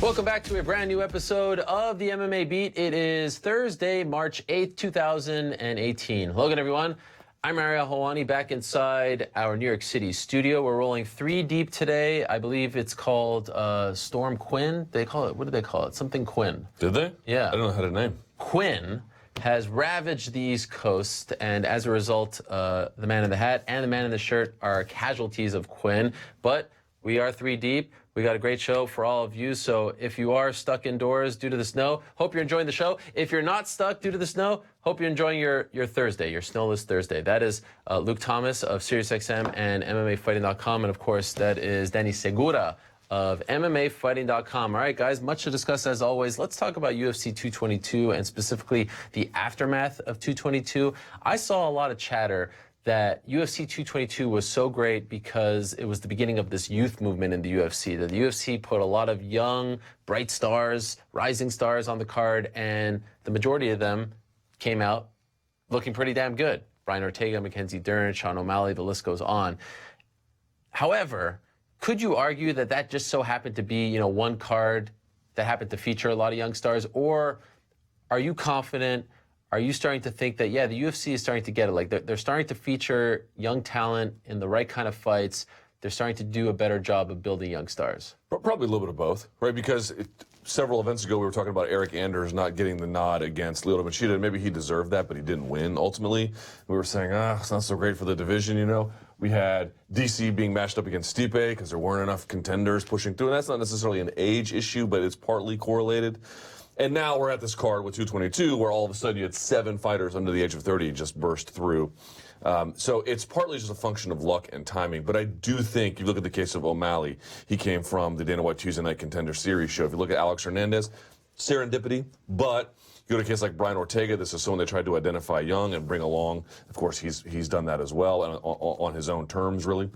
Welcome back to a brand new episode of the MMA Beat. It is Thursday, March 8th, 2018. Hello again, everyone. I'm Ariel Helwani back inside our New York City studio. We're rolling 3 deep today. I believe it's called Storm Quinn. They call it, what do they call it? Something Quinn. Did they? Yeah. I don't know how to name. Quinn has ravaged the East Coast, and as a result, the man in the hat and the man in the shirt are casualties of Quinn. But we are 3 deep. We got a great show for all of you. So if you are stuck indoors due to the snow, hope you're enjoying the show. If you're not stuck due to the snow, hope you're enjoying your Thursday, your snowless Thursday. That is Luke Thomas of SiriusXM and MMAfighting.com. And of course, that is Danny Segura of MMAfighting.com. All right, guys, much to discuss as always. Let's talk about UFC 222 and specifically the aftermath of 222. I saw a lot of chatter that UFC 222 was so great because it was the beginning of this youth movement in the UFC, that the UFC put a lot of young, bright stars, rising stars on the card, and the majority of them came out looking pretty damn good. Brian Ortega, Mackenzie Dern, Sean O'Malley, the list goes on. However, could you argue that that just so happened to be, you know, one card that happened to feature a lot of young stars, or are you confident? Are you starting to think that, yeah, the UFC is starting to get it? Like, they're starting to feature young talent in the right kind of fights. They're starting to do a better job of building young stars. Probably a little bit of both, right? Because several events ago, we were talking about Eric Anders not getting the nod against Lyoto Machida, and maybe he deserved that, but he didn't win ultimately. We were saying, it's not so great for the division, you know? We had DC being matched up against Stipe because there weren't enough contenders pushing through, and that's not necessarily an age issue, but it's partly correlated. And now we're at this card with 222 where all of a sudden you had 7 fighters under the age of 30 just burst through. So it's partly just a function of luck and timing. But I do think, you look at the case of O'Malley, he came from the Dana White Tuesday Night Contender Series show. If you look at Alex Hernandez, serendipity. But you go to a case like Brian Ortega, this is someone they tried to identify young and bring along. Of course, he's done that as well, and on his own terms, really.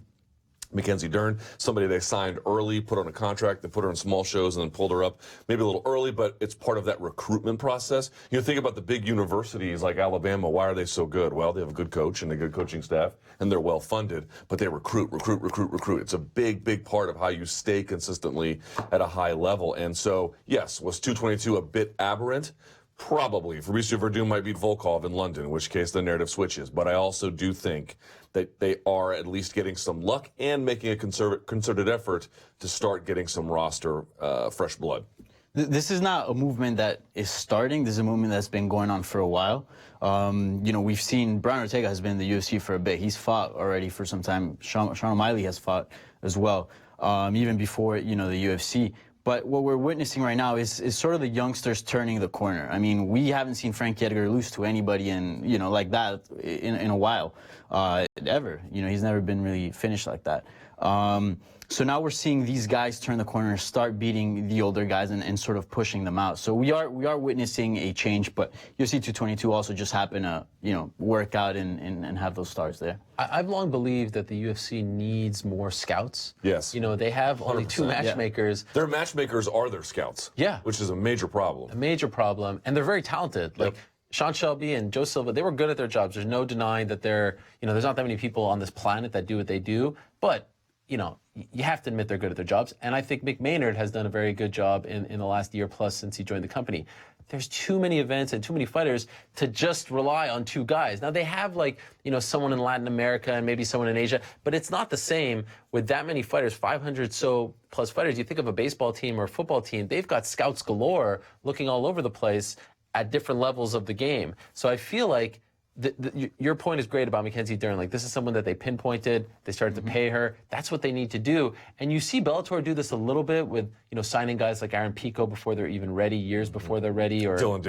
Mackenzie Dern, somebody they signed early, put her on a contract, they put her in small shows and then pulled her up maybe a little early, but it's part of that recruitment process. You know, think about the big universities like Alabama. Why are they so good? Well, they have a good coach and a good coaching staff, and they're well funded, but they recruit. It's a big, big part of how you stay consistently at a high level. And so, yes, was 222 a bit aberrant? Probably. Fabricio Verdum might beat Volkov in London, in which case the narrative switches. But I also do think that they are at least getting some luck and making a concerted effort to start getting some roster fresh blood. This is not a movement that is starting. This is a movement that's been going on for a while. You know, we've seen Brian Ortega has been in the UFC for a bit. He's fought already for some time. Sean O'Malley has fought as well, even before, you know, the UFC. But what we're witnessing right now is sort of the youngsters turning the corner. I mean, we haven't seen Frankie Edgar lose to anybody in, you know, like that in a while, ever. You know, he's never been really finished like that. So now we're seeing these guys turn the corner and start beating the older guys and sort of pushing them out. So we are witnessing a change, but UFC 222 also just happened to, you know, work out and have those stars there. I've long believed that the UFC needs more scouts. Yes. You know, they have only 2 matchmakers. Yeah. Their matchmakers are their scouts. Yeah. Which is a major problem. A major problem. And they're very talented. Like, Sean Shelby and Joe Silva, they were good at their jobs. There's no denying that they're, you know, there's not that many people on this planet that do what they do. But, you know, you have to admit they're good at their jobs. And I think Mick Maynard has done a very good job in the last year plus since he joined the company. There's too many events and too many fighters to just rely on 2 guys. Now, they have, like, you know, someone in Latin America and maybe someone in Asia, but it's not the same with that many fighters, 500 so plus fighters. You think of a baseball team or a football team, they've got scouts galore looking all over the place at different levels of the game. So I feel like your point is great about Mackenzie Dern. Like, this is someone that they pinpointed. They started to pay her. That's what they need to do. And you see Bellator do this a little bit with, you know, signing guys like Aaron Pico before they're even ready, years before they're ready, or Dylan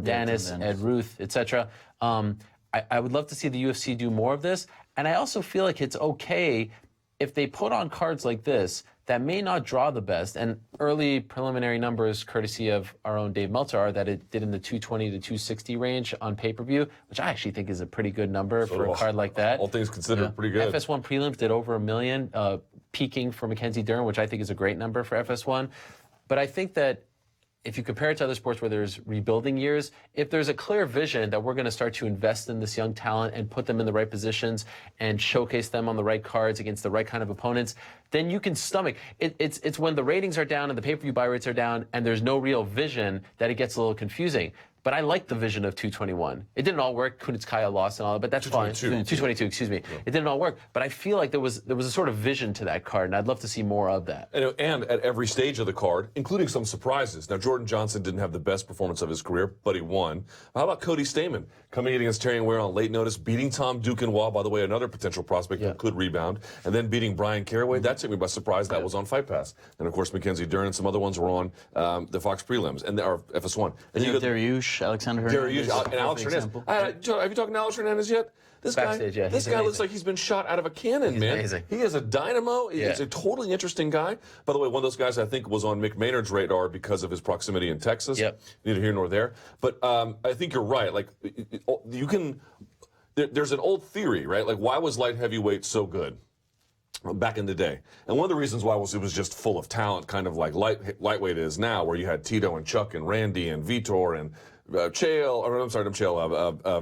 Dennis, Ed Ruth, etc. I would love to see the UFC do more of this. And I also feel like it's okay if they put on cards like this that may not draw the best, and early preliminary numbers, courtesy of our own Dave Meltzer, are that it did in the 220 to 260 range on pay-per-view, which I actually think is a pretty good number for a card like that. All things considered, pretty good. FS1 prelims did over $1 million, peaking for Mackenzie Dern, which I think is a great number for FS1. But I think that if you compare it to other sports where there's rebuilding years, if there's a clear vision that we're going to start to invest in this young talent and put them in the right positions and showcase them on the right cards against the right kind of opponents, then you can stomach. It's when the ratings are down and the pay-per-view buy rates are down and there's no real vision that it gets a little confusing. But I like the vision of 221. It didn't all work. Kunitskaya lost and all that, but that's fine. 222, excuse me. Yeah. It didn't all work. But I feel like there was a sort of vision to that card, and I'd love to see more of that. And at every stage of the card, including some surprises. Now, Jordan Johnson didn't have the best performance of his career, but he won. How about Cody Stamann coming in against Terrion Ware on late notice, beating Tom Duquesnoy, by the way, another potential prospect who could rebound, and then beating Brian Caraway? That took me by surprise. That was on Fight Pass. And, of course, Mackenzie Dern and some other ones were on the Fox prelims, and or FS1. And you got Dariush, Alexander Hernandez. And Alex Hernandez. Have you talked to Alex Hernandez yet? This Backstage, guy, this guy looks like he's been shot out of a cannon, man. Amazing. He is a dynamo. He's a totally interesting guy. By the way, one of those guys I think was on Mick Maynard's radar because of his proximity in Texas. Yep. Neither here nor there. But I think you're right. Like, you can. There's an old theory, right? Like, why was light heavyweight so good back in the day? And one of the reasons why was it was just full of talent, kind of like lightweight is now, where you had Tito and Chuck and Randy and Vitor and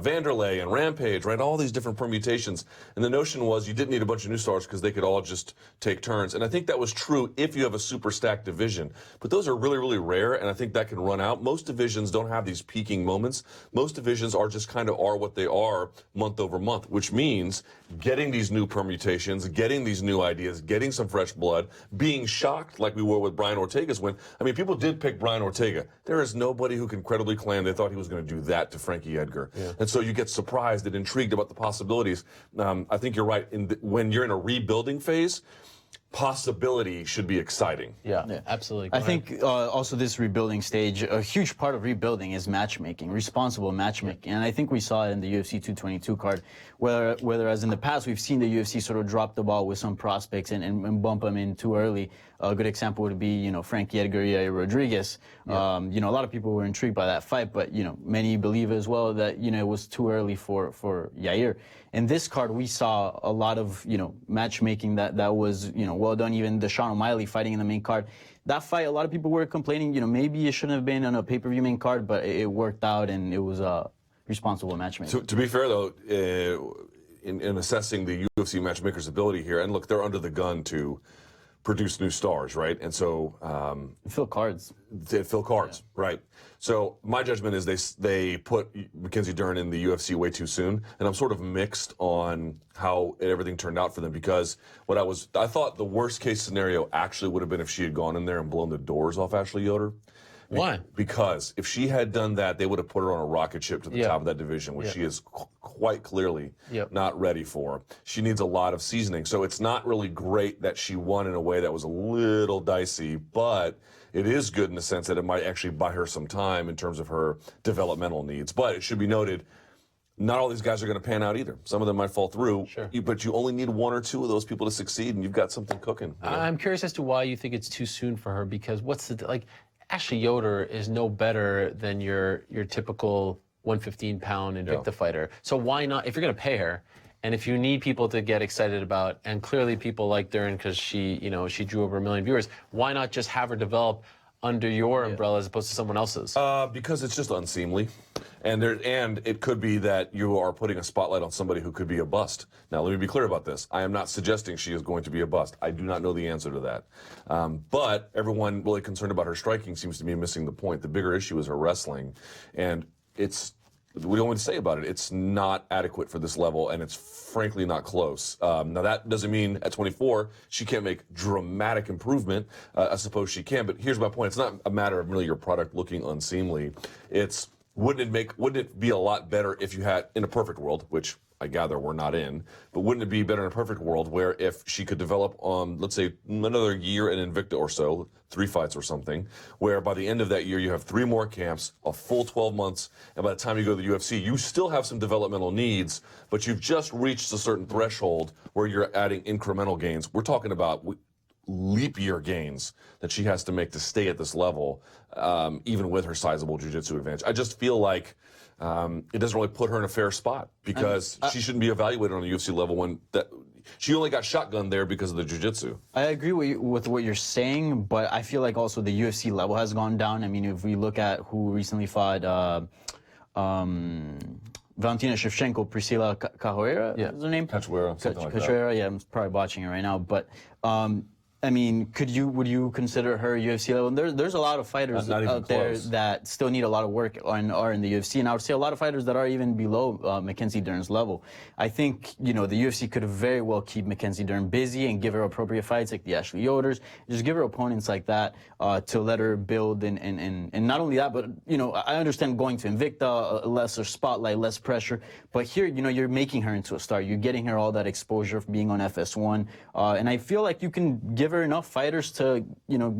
Vanderlei and Rampage, right? All these different permutations. And the notion was you didn't need a bunch of new stars because they could all just take turns. And I think that was true if you have a super stacked division. But those are really, really rare, and I think that can run out. Most divisions don't have these peaking moments. Most divisions are just kind of are what they are month over month, which means getting these new permutations, getting these new ideas, getting some fresh blood, being shocked like we were with Brian Ortega's win. I mean, people did pick Brian Ortega. There is nobody who can credibly claim they thought he was going to do that to Frankie Edgar. Yeah. And so you get surprised and intrigued about the possibilities. I think you're right. When you're in a rebuilding phase, possibility should be exciting. Yeah, absolutely. I think also this rebuilding stage, a huge part of rebuilding is matchmaking, responsible matchmaking. And I think we saw it in the UFC 222 card, whereas in the past we've seen the UFC sort of drop the ball with some prospects and bump them in too early. A good example would be, Frankie Edgar, Yair Rodriguez. Yeah. A lot of people were intrigued by that fight, but, many believe as well that, it was too early for Yair. In this card, we saw a lot of, matchmaking that was, well done. Even the Sean O'Malley fighting in the main card. That fight, a lot of people were complaining, maybe it shouldn't have been on a pay-per-view main card, but it worked out and it was responsible matchmaking. To be fair, though, in assessing the UFC matchmaker's ability here, and look, they're under the gun to produce new stars, right? And so fill cards. They fill cards, right? So my judgment is they put Mackenzie Dern in the UFC way too soon, and I'm sort of mixed on how everything turned out for them, because I thought the worst case scenario actually would have been if she had gone in there and blown the doors off Ashley Yoder. Why? Because if she had done that, they would have put her on a rocket ship to the top of that division, which she is quite clearly not ready for. She needs a lot of seasoning. So it's not really great that she won in a way that was a little dicey, but it is good in the sense that it might actually buy her some time in terms of her developmental needs. But it should be noted, not all these guys are going to pan out either. Some of them might fall through, but you only need one or two of those people to succeed, and you've got something cooking. I'm curious as to why you think it's too soon for her, because Ashley Yoder is no better than your typical 115-pound Invicta fighter. So why not, if you're going to pay her, and if you need people to get excited about, and clearly people like Dern because she drew over 1 million viewers, why not just have her develop under your umbrella as opposed to someone else's? Because it's just unseemly. And it could be that you are putting a spotlight on somebody who could be a bust. Now, let me be clear about this. I am not suggesting she is going to be a bust. I do not know the answer to that. But everyone really concerned about her striking seems to be missing the point. The bigger issue is her wrestling. And we don't want to say about it. It's not adequate for this level, and it's frankly not close. Now, that doesn't mean at 24 she can't make dramatic improvement. I suppose she can, but here's my point. It's not a matter of merely your product looking unseemly. Wouldn't it be a lot better if you had, in a perfect world, which I gather we're not in, but wouldn't it be better in a perfect world where if she could develop let's say, another year in Invicta or so, 3 fights or something, where by the end of that year you have 3 more camps, a full 12 months, and by the time you go to the UFC, you still have some developmental needs, but you've just reached a certain threshold where you're adding incremental gains. We're talking about leap year gains that she has to make to stay at this level, even with her sizable jiu-jitsu advantage. I just feel like it doesn't really put her in a fair spot, because she shouldn't be evaluated on a UFC level when she only got shotgunned there because of the jiu-jitsu. I agree with what you're saying, but I feel like also the UFC level has gone down. I mean, if we look at who recently fought Valentina Shevchenko, Priscilla Cachoeira, is her name? Cachoeira, something like that. Cachoeira, yeah, I'm probably botching it right now, but I mean, would you consider her UFC level? There's a lot of fighters Not even out there close. that still need a lot of work and are in the UFC, and I would say a lot of fighters that are even below Mackenzie Dern's level. I think, the UFC could very well keep Mackenzie Dern busy and give her appropriate fights like the Ashley Yoders, just give her opponents like that to let her build and not only that, but I understand going to Invicta, a lesser spotlight, less pressure, but here you're making her into a star. You're getting her all that exposure of being on FS1, and I feel like you can give her enough fighters to,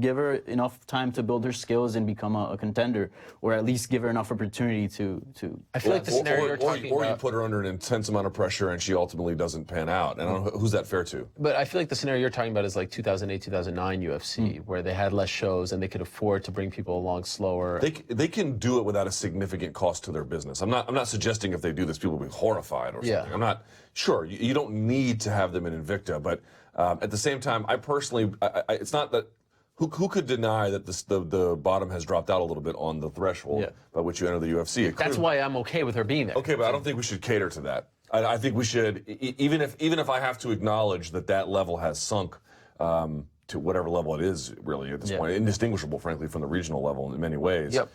give her enough time to build her skills and become a contender, or at least give her enough opportunity to. I feel like the scenario you're talking or you about. put her under an intense amount of pressure and she ultimately doesn't pan out. And I don't know who's that fair to. But I feel like the scenario you're talking about is like 2008, 2009 UFC, where they had less shows and they could afford to bring people along slower. They can do it without a significant cost to their business. I'm not suggesting if they do this, people will be horrified or something. Yeah. I'm not sure. You don't need to have them in Invicta, but at the same time, I personally, it's not that. Who could deny that the bottom has dropped out a little bit on the threshold by which you enter the UFC? That's why I'm okay with her being there. Okay, but I don't think we should cater to that. I think we should, even if I have to acknowledge that level has sunk to whatever level it is really at this point, indistinguishable, frankly, from the regional level in many ways. Yep.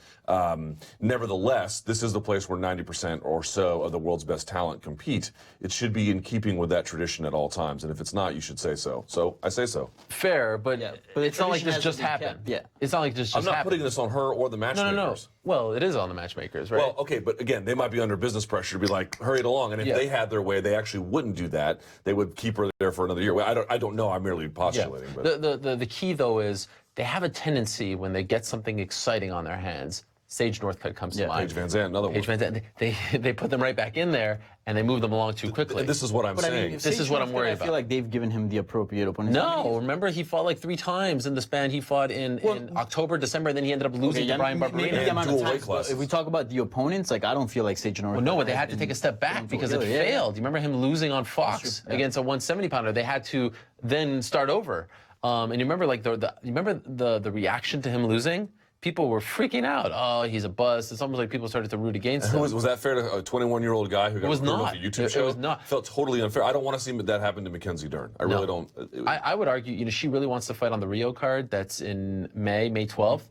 Nevertheless, this is the place where 90% or so of the world's best talent compete. It should be in keeping with that tradition at all times, and if it's not, you should say so. So I say so. Fair, but it's not like this tradition just hasn't been happened. kept. Yeah. It's not like this just I'm not happened. putting this on her or the matchmakers. No. Well, it is on the matchmakers, right? Well, okay, but again, they might be under business pressure to be like, hurry it along. And if they had their way, they actually wouldn't do that. They would keep her there for another year. Well, I don't know. I'm merely postulating. But The key, though, is they have a tendency when they get something exciting on their hands. Sage Northcutt comes to mind. Paige Van Zandt, another Paige one. Van Zandt, they put them right back in there, and they move them along too quickly. This is what I'm But I saying. mean, This is what I'm worried I feel about. like they've given him the appropriate opponents. No, remember he fought like 3 times in the span. He fought in October, December, and then he ended up losing to Brian maybe Barberena. the amount of dual weight times, but classes. if we talk about the opponents, like I don't feel like Sage Northcutt. Well, no, but they had to take a step back because it failed. You remember him losing on Fox against a 170 pounder? They had to then start over. And you remember like the reaction to him losing? People were freaking out. Oh, he's a bust. It's almost like people started to root against him. Was that fair to a 21-year-old guy who got was recruited not. off a YouTube It show? was not. Felt totally unfair. I don't want to see that happen to Mackenzie Dern. I really don't. I would argue, she really wants to fight on the Rio card. That's in May 12th.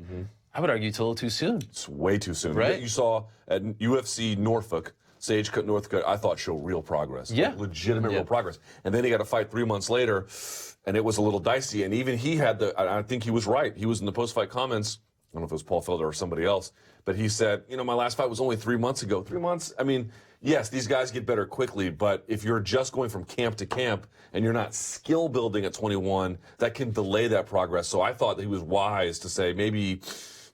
I would argue it's a little too soon. It's way too soon. Right? You saw at UFC Norfolk, Sage Northcutt, I thought, show real progress. Yeah. Like, legitimate real progress. And then he got to fight 3 months later, and it was a little dicey. And even he had I think he was right. He was in the post-fight comments. I don't know if it was Paul Felder or somebody else, but he said, my last fight was only 3 months ago. 3 months? I mean, yes, these guys get better quickly, but if you're just going from camp to camp and you're not skill building at 21, that can delay that progress. So I thought that he was wise to say, maybe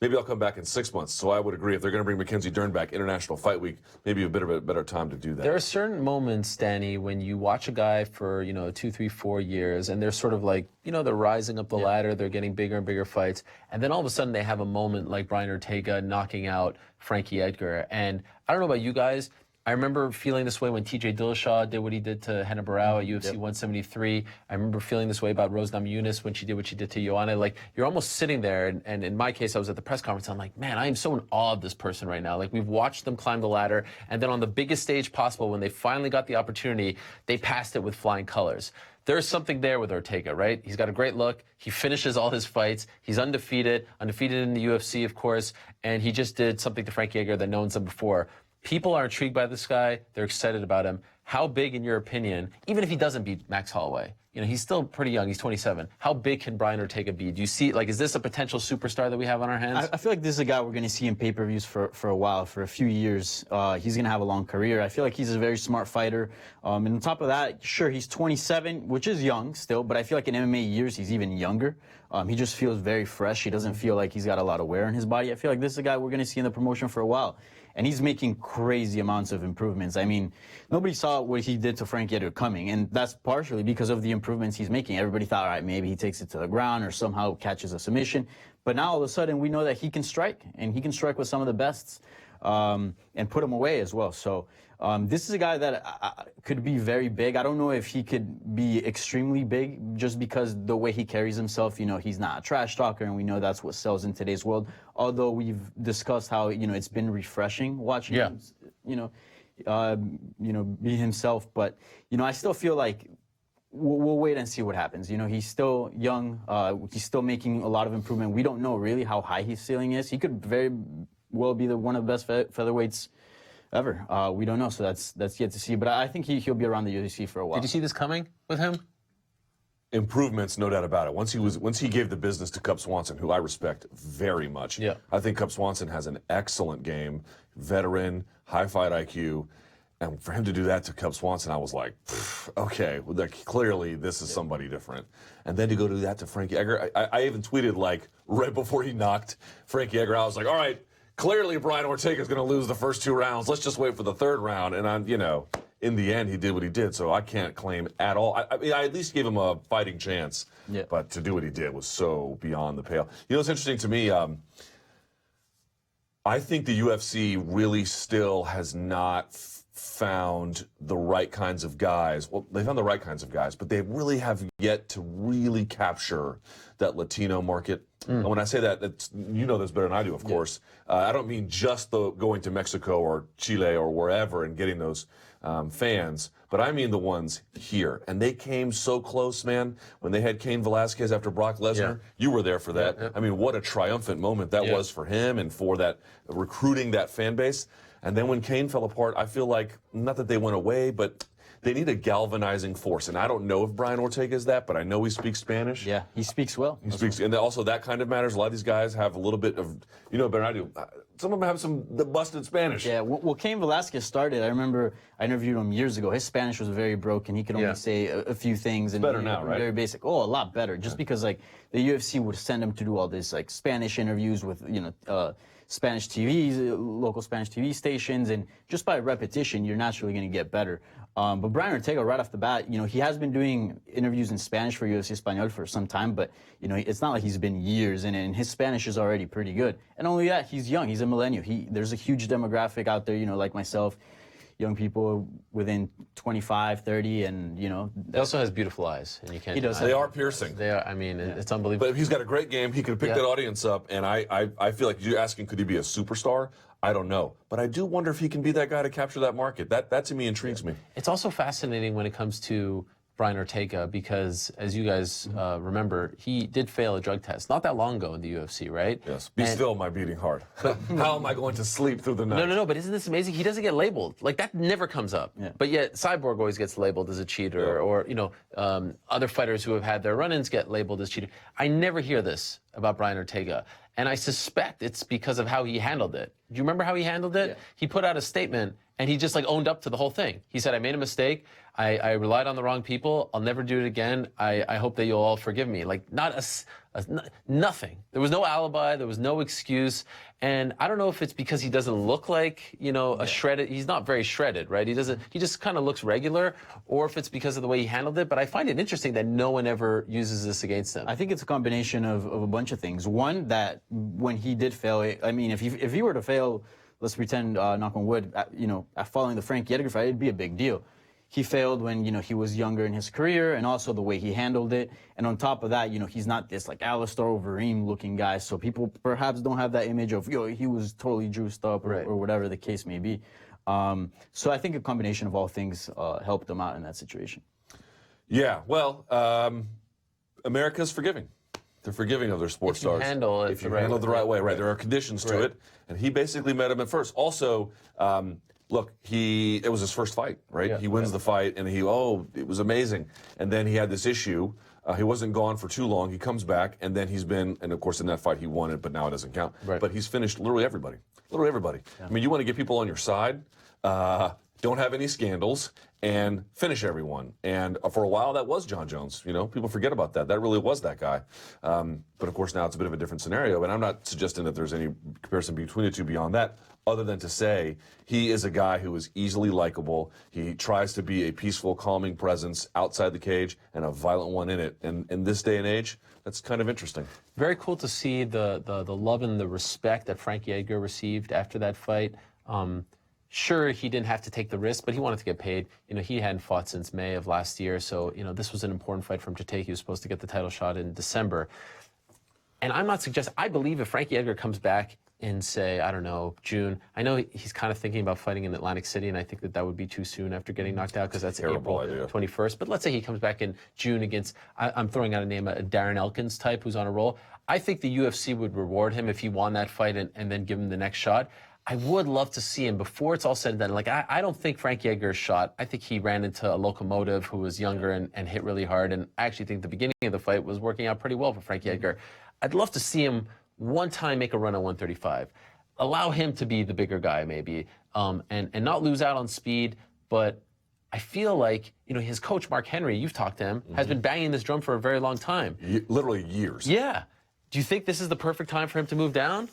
I'll come back in 6 months. So I would agree if they're going to bring Mackenzie Dern back, International Fight Week, maybe a bit of a better time to do that. There are certain moments, Danny, when you watch a guy for 2, 3, 4 years, and they're sort of like, they're rising up the ladder, they're getting bigger and bigger fights, and then all of a sudden they have a moment like Brian Ortega knocking out Frankie Edgar. And I don't know about you guys, I remember feeling this way when TJ Dillashaw did what he did to Hannah Barao at UFC 173. I remember feeling this way about Rose Namajunas when she did what she did to Joanna. Like, you're almost sitting there, and in my case, I was at the press conference. I'm like, man, I am so in awe of this person right now. Like, we've watched them climb the ladder, and then on the biggest stage possible, when they finally got the opportunity, they passed it with flying colors. There's something there with Ortega, right? He's got a great look. He finishes all his fights. He's undefeated in the UFC, of course, and he just did something to Frankie Edgar that no one's done before. People are intrigued by this guy. They're excited about him. How big, in your opinion, even if he doesn't beat Max Holloway, he's still pretty young. He's 27. How big can Brian Ortega be? Do you see, is this a potential superstar that we have on our hands? I feel like this is a guy we're going to see in pay-per-views for a while, for a few years. He's going to have a long career. I feel like he's a very smart fighter. And on top of that, sure, he's 27, which is young still, but I feel like in MMA years, he's even younger. He just feels very fresh. He doesn't feel like he's got a lot of wear in his body. I feel like this is a guy we're going to see in the promotion for a while. And he's making crazy amounts of improvements. I mean, nobody saw what he did to Frankie Edgar coming, and that's partially because of the improvements he's making. Everybody thought, all right, maybe he takes it to the ground or somehow catches a submission. But now all of a sudden, we know that he can strike, and he can strike with some of the bests. and put him away as well. So this is a guy that could be very big. I don't know if he could be extremely big just because the way he carries himself, he's not a trash talker, and we know that's what sells in today's world. Although we've discussed how, it's been refreshing watching him, be himself. But, I still feel like we'll wait and see what happens. He's still young. He's still making a lot of improvement. We don't know really how high his ceiling is. He could very well be one of the best featherweights ever. We don't know, so that's yet to see. But I think he'll be around the UFC for a while. Did you see this coming with him? Improvements, no doubt about it. Once he gave the business to Cub Swanson, who I respect very much. Yeah. I think Cub Swanson has an excellent game, veteran, high fight IQ. And for him to do that to Cub Swanson, I was like, okay, well, clearly this is somebody different. And then to go do that to Frankie Edgar, I even tweeted like right before he knocked Frankie Edgar, I was like, all right, clearly Brian Ortega is going to lose the first 2 rounds. Let's just wait for the 3rd round. And in the end, he did what he did. So I can't claim at all. I mean, I at least gave him a fighting chance. Yeah. But to do what he did was so beyond the pale. It's interesting to me. I think the UFC really still has not found the right kinds of guys. Well, they found the right kinds of guys, but they really have yet to really capture that Latino market. And when I say that, this better than I do, of course. I don't mean just going to Mexico or Chile or wherever and getting those fans, but I mean the ones here. And they came so close, man. When they had Cain Velasquez after Brock Lesnar, you were there for that. I mean, what a triumphant moment that was for him and for that recruiting that fan base. And then when Cain fell apart, I feel like, not that they went away, but they need a galvanizing force. And I don't know if Brian Ortega is that, but I know he speaks Spanish. Yeah, he speaks well. He speaks, and also that kind of matters. A lot of these guys have a little bit of, better than I do. Some of them have the busted Spanish. Yeah, well, Cain Velasquez started. I remember I interviewed him years ago. His Spanish was very broken. He could only say a few things. And better now, right? Very basic. Oh, a lot better. Just because the UFC would send him to do all this Spanish interviews with Spanish TVs, local Spanish TV stations, and just by repetition, you're naturally going to get better. But Brian Ortega, right off the bat, he has been doing interviews in Spanish for UFC Español for some time, but, it's not like he's been years in it, and his Spanish is already pretty good. And only that, he's young. He's a millennial. There's a huge demographic out there, like myself, young people within 25, 30, and, He also has beautiful eyes, and you can't. He does. They are piercing. They are. I mean, it's unbelievable. But he's got a great game. He could pick that audience up, and I feel like you're asking, could he be a superstar? I don't know. But I do wonder if he can be that guy to capture that market. That to me intrigues me. It's also fascinating when it comes to Brian Ortega because, as you guys remember, he did fail a drug test not that long ago in the UFC, right? Yes. Be still my beating heart. How am I going to sleep through the night? No. But isn't this amazing? He doesn't get labeled. That never comes up. Yeah. But yet Cyborg always gets labeled as a cheater, or other fighters who have had their run-ins get labeled as cheater. I never hear this about Brian Ortega. And I suspect it's because of how he handled it. Do you remember how he handled it? Yeah. He put out a statement and he just owned up to the whole thing. He said, I made a mistake. I relied on the wrong people. I'll never do it again. I hope that you'll all forgive me. Nothing. There was no alibi. There was no excuse. And I don't know if it's because he doesn't look like, a shredded, he's not very shredded, right? He just kind of looks regular, or if it's because of the way he handled it. But I find it interesting that no one ever uses this against him. I think it's a combination of a bunch of things. One, that when he did fail, if he were to fail, let's pretend, knock on wood, at following the Frankie Edgar fight, it'd be a big deal. He failed when, he was younger in his career, and also the way he handled it. And on top of that, he's not this Alistair Overeem looking guy, so people perhaps don't have that image of, he was totally juiced up or whatever the case may be. So I think a combination of all things helped him out in that situation. Yeah, well, America's forgiving. They're forgiving of their sports stars. If you handle it the right way, right. There are conditions to it, and he basically met him at first. Also, look, it was his first fight, right? Yeah. He wins the fight, and it was amazing. And then he had this issue. He wasn't gone for too long. He comes back, and then and of course in that fight he won it, but now it doesn't count. Right. But he's finished literally everybody. Yeah. I mean, you want to get people on your side, don't have any scandals, and finish everyone. And for a while, that was Jon Jones. People forget about that. That really was that guy. But of course, now it's a bit of a different scenario. And I'm not suggesting that there's any comparison between the two beyond that, other than to say he is a guy who is easily likable. He tries to be a peaceful, calming presence outside the cage and a violent one in it. And in this day and age, that's kind of interesting. Very cool to see the love and the respect that Frankie Edgar received after that fight. Sure, he didn't have to take the risk, but he wanted to get paid. You know, he hadn't fought since May of last year, so, you know, this was an important fight for him to take. He was supposed to get the title shot in December. And I'm not suggesting, I believe if Frankie Edgar comes back in, say, I don't know, June, I know he's kind of thinking about fighting in Atlantic City, and I think that would be too soon after getting knocked out, because that's April 21st. But let's say he comes back in June against, I'm throwing out a name, a Darren Elkins type who's on a roll. I think the UFC would reward him if he won that fight and then give him the next shot. I would love to see him before it's all said and done. Like, I don't think Frankie Edgar's shot. I think he ran into a locomotive who was younger and hit really hard. And I actually think the beginning of the fight was working out pretty well for Frankie Edgar. I'd love to see him one time make a run at 135. Allow him to be the bigger guy, maybe, and not lose out on speed. But I feel like, you know, his coach, Mark Henry, you've talked to him, has been banging this drum for a very long time. Literally years. Yeah. Do you think this is the perfect time for him to move down?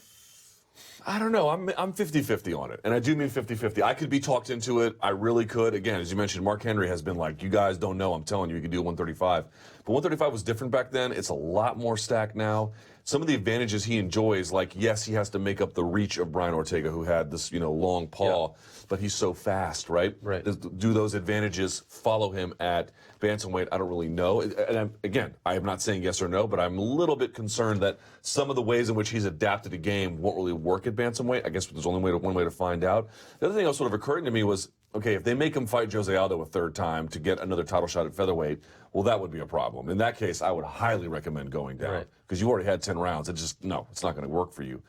I don't know. I'm 50-50 on it. And I do mean 50-50. I could be talked into it. I really could. Again, as you mentioned, Mark Henry has been like, you guys don't know. I'm telling you, you can do 135. But 135 was different back then. It's a lot more stacked now. Some of the advantages he enjoys, like, yes, he has to make up the reach of Brian Ortega, who had this, you know, long paw, but he's so fast, right? Right. Do those advantages follow him at bantamweight? I don't really know. And again, I am not saying yes or no, but I'm a little bit concerned that some of the ways in which he's adapted a game won't really work at bantamweight. I guess there's only one way to find out. The other thing that was sort of occurring to me was, okay, if they make him fight Jose Aldo a third time to get another title shot at featherweight, well, that would be a problem. In that case, I would highly recommend going down, because you already had 10 rounds. It's not going to work for you.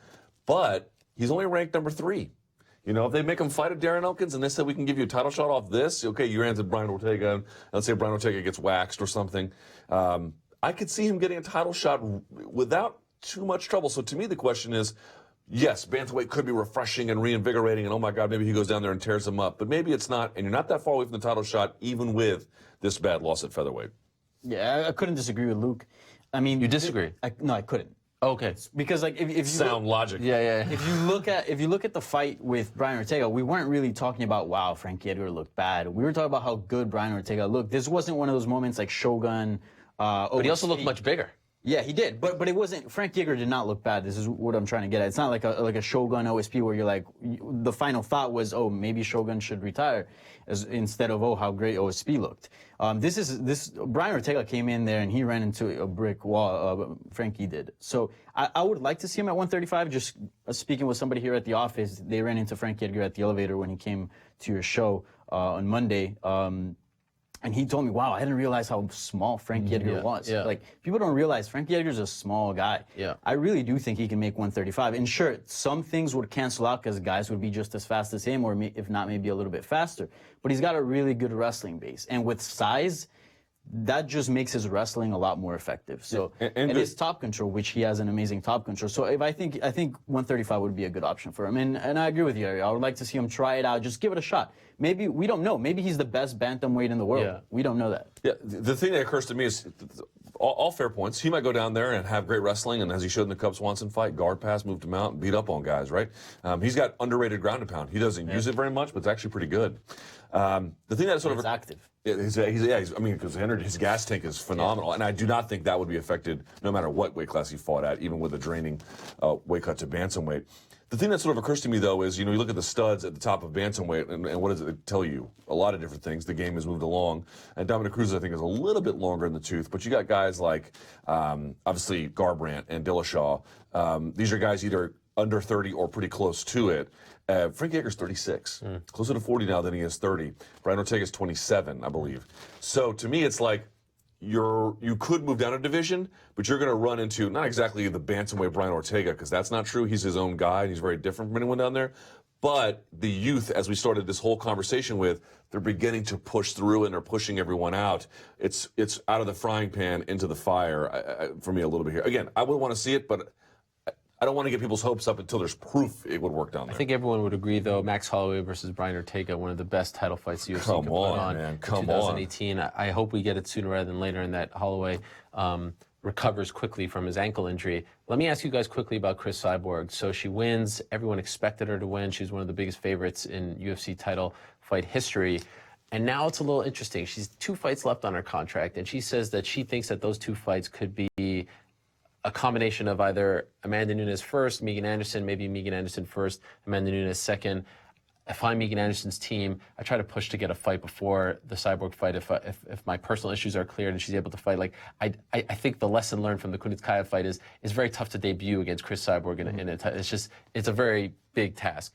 But he's only ranked number 3. You know, if they make him fight a Darren Elkins and they said, we can give you a title shot off this, okay, you ran to Brian Ortega, and let's say Brian Ortega gets waxed or something, I could see him getting a title shot without too much trouble. So to me, the question is, yes, bantamweight could be refreshing and reinvigorating, and oh my God, maybe he goes down there and tears him up. But maybe it's not, and you're not that far away from the title shot, even with this bad loss at featherweight. Yeah, I couldn't disagree with Luke. I mean, You disagree? No, I couldn't. Okay. Because like if you Sound logic. Yeah. if you look at the fight with Brian Ortega, we weren't really talking about, wow, Frankie Edgar looked bad. We were talking about how good Brian Ortega looked. This wasn't one of those moments like Shogun. But he also looked much bigger. Yeah, he did, but it wasn't. Frankie Edgar did not look bad. This is what I'm trying to get at. It's not like a Shogun OSP where you're like, the final thought was, oh, maybe Shogun should retire, instead of, oh, how great OSP looked. Brian Ortega came in there and he ran into a brick wall. Frankie did. So I would like to see him at 135. Just speaking with somebody here at the office, they ran into Frankie Edgar at the elevator when he came to your show on Monday. And he told me, wow, I didn't realize how small Frankie Edgar was. Yeah. Like, people don't realize Frankie Edgar's a small guy. Yeah. I really do think he can make 135. And sure, some things would cancel out because guys would be just as fast as him, or if not, maybe a little bit faster. But he's got a really good wrestling base. And with size, that just makes his wrestling a lot more effective. So, and his top control, which he has an amazing top control. So I think 135 would be a good option for him. And I agree with you, Ari. I would like to see him try it out. Just give it a shot. Maybe, we don't know. Maybe he's the best bantamweight in the world. Yeah. We don't know that. Yeah, the thing that occurs to me is, all fair points. He might go down there and have great wrestling, and as he showed in the Cub Swanson fight, guard pass, moved him out, and beat up on guys, right? He's got underrated ground and pound. He doesn't use it very much, but it's actually pretty good. The thing that sort He's of active. Yeah, I mean, because his gas tank is phenomenal, and I do not think that would be affected no matter what weight class he fought at, even with a draining weight cut to bantamweight. The thing that sort of occurs to me, though, is, you know, you look at the studs at the top of bantamweight, and what does it tell you? A lot of different things. The game has moved along, and Dominic Cruz, I think, is a little bit longer in the tooth, but you got guys like, obviously, Garbrandt and Dillashaw. These are guys either under 30 or pretty close to it. Frankie Edgar's 36, closer to 40 now than he is 30. Brian Ortega's 27, I believe. So to me, it's like you could move down a division, but you're going to run into not exactly the bantamweight Brian Ortega, because that's not true. He's his own guy, and he's very different from anyone down there. But the youth, as we started this whole conversation with, they're beginning to push through and they're pushing everyone out. It's out of the frying pan into the fire for me a little bit here. Again, I would want to see it, but I don't want to get people's hopes up until there's proof it would work down there. I think everyone would agree, though, Max Holloway versus Brian Ortega, one of the best title fights the UFC could put on in 2018. I hope we get it sooner rather than later, and that Holloway recovers quickly from his ankle injury. Let me ask you guys quickly about Cris Cyborg. So she wins. Everyone expected her to win. She's one of the biggest favorites in UFC title fight history. And now it's a little interesting. She's 2 fights left on her contract, and she says that she thinks that those 2 fights could be a combination of either Amanda Nunes first, Megan Anderson, maybe Megan Anderson first, Amanda Nunes second. if I'm Megan Anderson's team, I try to push to get a fight before the Cyborg fight. If my personal issues are cleared and she's able to fight, like I think the lesson learned from the Kunitskaya fight is very tough to debut against Chris Cyborg it's a very big task.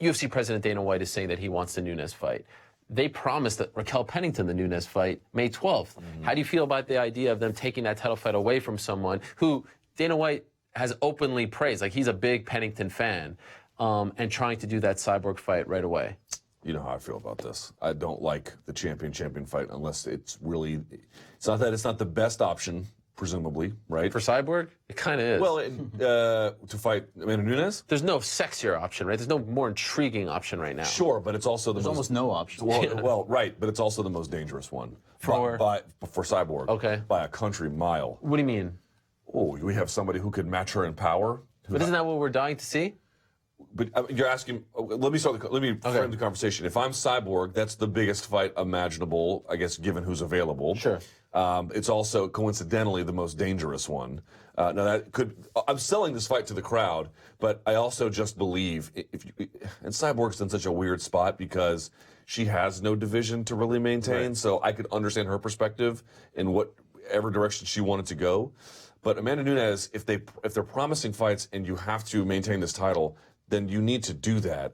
UFC President Dana White is saying that he wants the Nunes fight. They promised that Raquel Pennington the Nunes fight May 12th. How do you feel about the idea of them taking that title fight away from someone who Dana White has openly praised? Like, he's a big Pennington fan, and trying to do that Cyborg fight right away. You know how I feel about this. I don't like the champion fight unless it's really. It's not that it's not the best option, presumably, right? For Cyborg, it kind of is. Well, to fight Amanda Nunes? There's no sexier option, right? There's no more intriguing option right now. Sure, but it's also There's almost no option. Well, right, but it's also the most dangerous one. For Cyborg. Okay. By a country mile. What do you mean? Oh, we have somebody who could match her in power. But isn't that what we're dying to see? But you're asking. Let me frame the conversation. If I'm Cyborg, that's the biggest fight imaginable, I guess, given who's available. Sure. It's also coincidentally the most dangerous one. Now that could. I'm selling this fight to the crowd, but I also just believe and Cyborg's in such a weird spot because she has no division to really maintain. Right. So I could understand her perspective in whatever direction she wanted to go. But Amanda Nunes, if they're promising fights and you have to maintain this title, then you need to do that.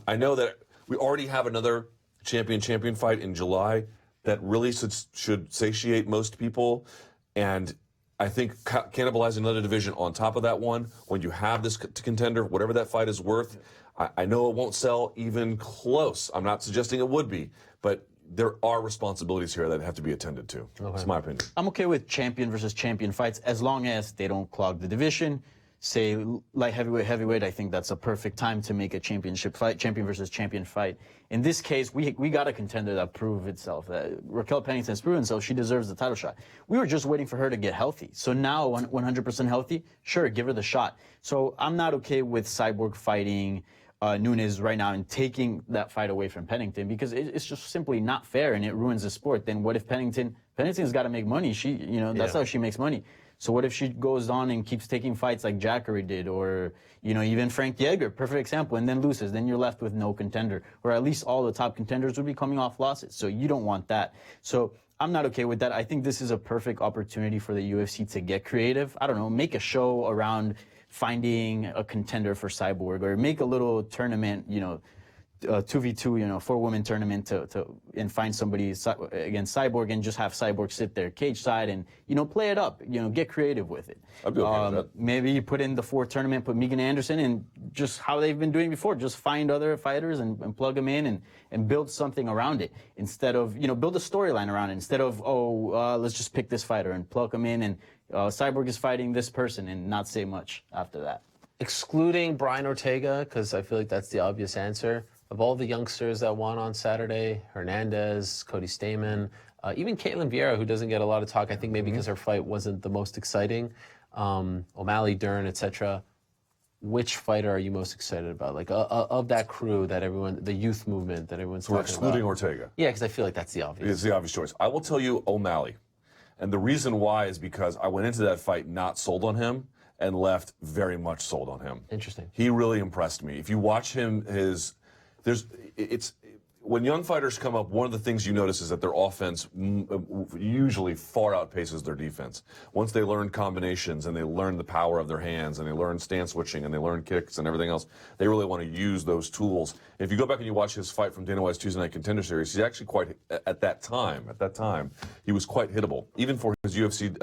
I know that we already have another champion fight in July that really should satiate most people, and I think cannibalizing another division on top of that one, when you have this contender, whatever that fight is worth, I know it won't sell even close. I'm not suggesting it would be, but there are responsibilities here that have to be attended to. Okay. That's my opinion. I'm okay with champion versus champion fights as long as they don't clog the division. Say light heavyweight, I think that's a perfect time to make a championship fight, champion versus champion fight. In this case, we got a contender that proved itself. Raquel Pennington's proven herself. She deserves the title shot. We were just waiting for her to get healthy. So now, 100% healthy, sure, give her the shot. So I'm not okay with Cyborg fighting Nunes right now and taking that fight away from Pennington because it's just simply not fair and it ruins the sport. Then what if Pennington's got to make money? That's how she makes money. So what if she goes on and keeps taking fights like Jackery did, or even Frankie Edgar, perfect example, and then loses? Then you're left with no contender, or at least all the top contenders would be coming off losses. So you don't want that. So I'm not okay with that. I think this is a perfect opportunity for the UFC to get creative. I don't know, make a show around finding a contender for Cyborg, or make a little tournament, 2v2, 4-woman tournament and find somebody against Cyborg and just have Cyborg sit there cage side and, play it up, get creative with it. I'd be okay with that. Maybe you put in the 4 tournament, put Megan Anderson and just how they've been doing before, just find other fighters and plug them in and build something around it instead of, build a storyline around it instead of, let's just pick this fighter and plug them in and Cyborg is fighting this person and not say much after that. Excluding Brian Ortega, because I feel like that's the obvious answer, of all the youngsters that won on Saturday, Hernandez, Cody Stamann, even Caitlin Vieira, who doesn't get a lot of talk, I think maybe because her fight wasn't the most exciting, O'Malley, Dern, etc. Which fighter are you most excited about? Like, of that crew that the youth movement that everyone's talking about? We're excluding Ortega. Yeah, because I feel like that's the obvious. It's the obvious choice. I will tell you O'Malley. And the reason why is because I went into that fight not sold on him and left very much sold on him. Interesting. He really impressed me. If you watch him, when young fighters come up, one of the things you notice is that their offense usually far outpaces their defense. Once they learn combinations and they learn the power of their hands and they learn stance switching and they learn kicks and everything else, they really want to use those tools. And if you go back and you watch his fight from Dana White's Tuesday Night Contender Series, he's actually quite, at that time, he was quite hittable. Even for his UFC,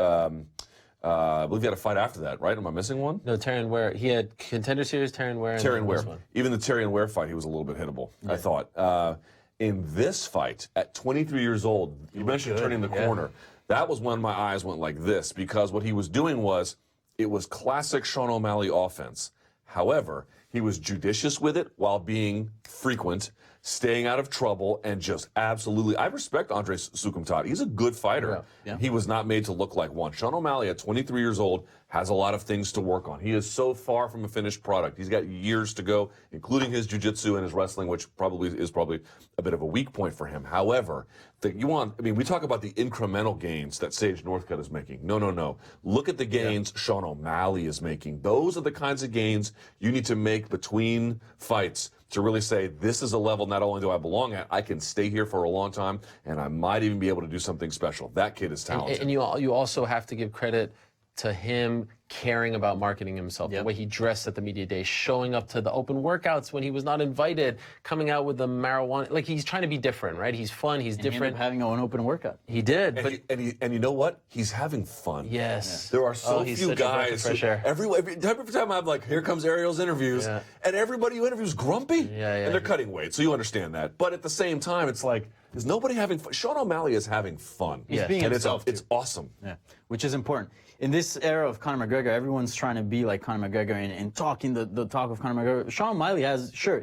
I believe he had a fight after that, right? Am I missing one? No, Taryn Ware. He had Contender Series, Taryn Ware. Taryn Ware. Even the Taryn Ware fight, he was a little bit hittable, I thought. In this fight, at 23 years old, you mentioned turning the corner. That was when my eyes went like this, because what he was doing it was classic Sean O'Malley offense. However, he was judicious with it while being frequent, staying out of trouble, and just absolutely. I respect Andre Sukumtat. He's a good fighter. Yeah. He was not made to look like one. Sean O'Malley, at 23 years old, has a lot of things to work on. He is so far from a finished product. He's got years to go, including his jiu-jitsu and his wrestling, which is probably a bit of a weak point for him. However, we talk about the incremental gains that Sage Northcutt is making. No. Look at the gains Sean O'Malley is making. Those are the kinds of gains you need to make take between fights to really say, this is a level not only do I belong at, I can stay here for a long time, and I might even be able to do something special. That kid is talented. And you also have to give credit to him caring about marketing himself, the way he dressed at the media day, showing up to the open workouts when he was not invited, coming out with the marijuana. Like, he's trying to be different, right? He's fun, he's different. He ended up having an open workout. He did. And you know what? He's having fun. Yes. There are so few guys. Every time I'm like, here comes Ariel's interviews, and everybody who interviews grumpy, and they're cutting weight, so you understand that. But at the same time, it's like, is nobody having fun? Sean O'Malley is having fun. He's being himself, it's awesome. Yeah, which is important. In this era of Conor McGregor, everyone's trying to be like Conor McGregor and talking the talk of Conor McGregor. Sean O'Malley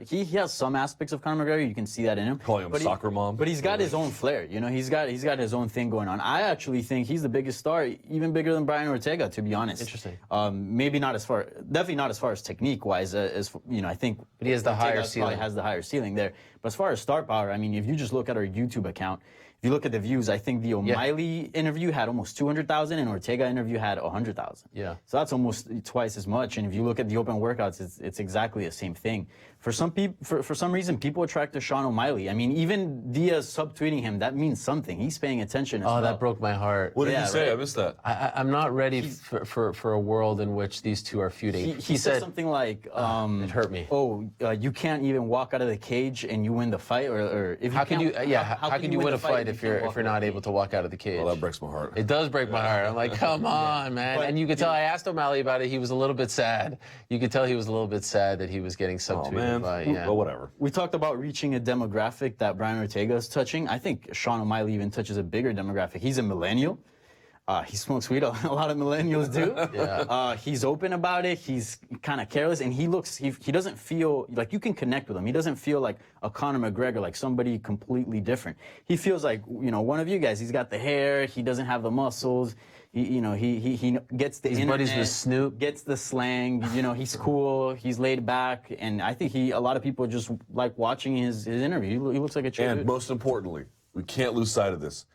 he has some aspects of Conor McGregor. You can see that in him. Calling him soccer mom. But he's got his own flair. You know, he's got his own thing going on. I actually think he's the biggest star, even bigger than Brian Ortega, to be honest. Interesting. Definitely not as far as technique wise, as you know. I think. But he has the higher ceiling. Probably has the higher ceiling there. But as far as star power, I mean, if you just look at our YouTube account. If you look at the views, I think the O'Malley interview had almost 200,000 and Ortega interview had 100,000. Yeah. So that's almost twice as much. And if you look at the open workouts, it's exactly the same thing. For some people, for some reason, people attract to Sean O'Malley. I mean, even Diaz subtweeting him, that means something. He's paying attention as well. That broke my heart. What did he say? Right? I missed that. I'm not ready for a world in which these two are feuding. He said something like, it hurt me. You can't even walk out of the cage and you win the fight, or if you how can you win a fight if you're not able to walk out of the cage? Well, that breaks my heart. It does break my heart. I'm like, come on, man. And you could tell. I asked O'Malley about it. He was a little bit sad. You could tell he was a little bit sad that he was getting subtweeted by. Well, whatever. We talked about reaching a demographic that Brian Ortega is touching. I think Sean O'Malley even touches a bigger demographic. He's a millennial. He smokes weed. A lot of millennials do. He's open about it. He's kind of careless, and he doesn't feel like you can connect with him. He doesn't feel like a Conor McGregor, like somebody completely different. He feels like, you know, one of you guys. He's got the hair. He doesn't have the muscles. He gets the internet, buddies with Snoop, gets the slang. You know, he's cool. He's laid back, and I think a lot of people just like watching his interview. He looks like a chill dude. And most importantly, we can't lose sight of this.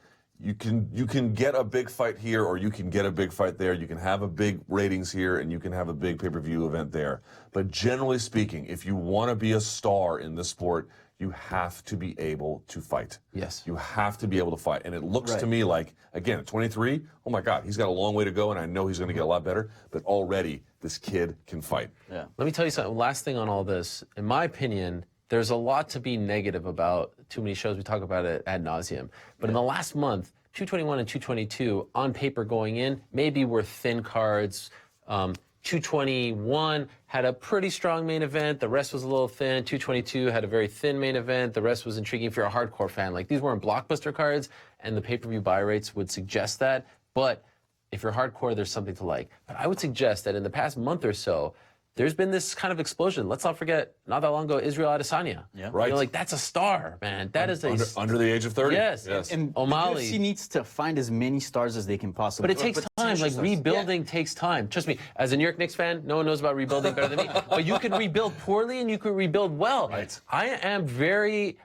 You can get a big fight here, or you can get a big fight there. You can have a big ratings here, and you can have a big pay-per-view event there. But generally speaking, if you want to be a star in this sport, you have to be able to fight. Yes. You have to be able to fight. And it looks to me like, again, at 23, oh my God, he's got a long way to go, and I know he's going to get a lot better. But already, this kid can fight. Yeah. Let me tell you something. Last thing on all this. In my opinion, there's a lot to be negative about too many shows. We talk about it ad nauseum. But in the last month, 221 and 222 on paper going in, maybe were thin cards. 221 had a pretty strong main event. The rest was a little thin. 222 had a very thin main event. The rest was intriguing if you're a hardcore fan. Like, these weren't blockbuster cards, and the pay-per-view buy rates would suggest that. But if you're hardcore, there's something to like. But I would suggest that in the past month or so, there's been this kind of explosion. Let's not forget, not that long ago, Israel Adesanya. Yeah. Right. You know, like, that's a star, man. That is under the age of 30. Yes. And O'Malley. the UFC needs to find as many stars as they can possibly. But it takes time. Like, rebuilding takes time. Trust me, as a New York Knicks fan, no one knows about rebuilding better than me. But you can rebuild poorly and you can rebuild well. Right. I am very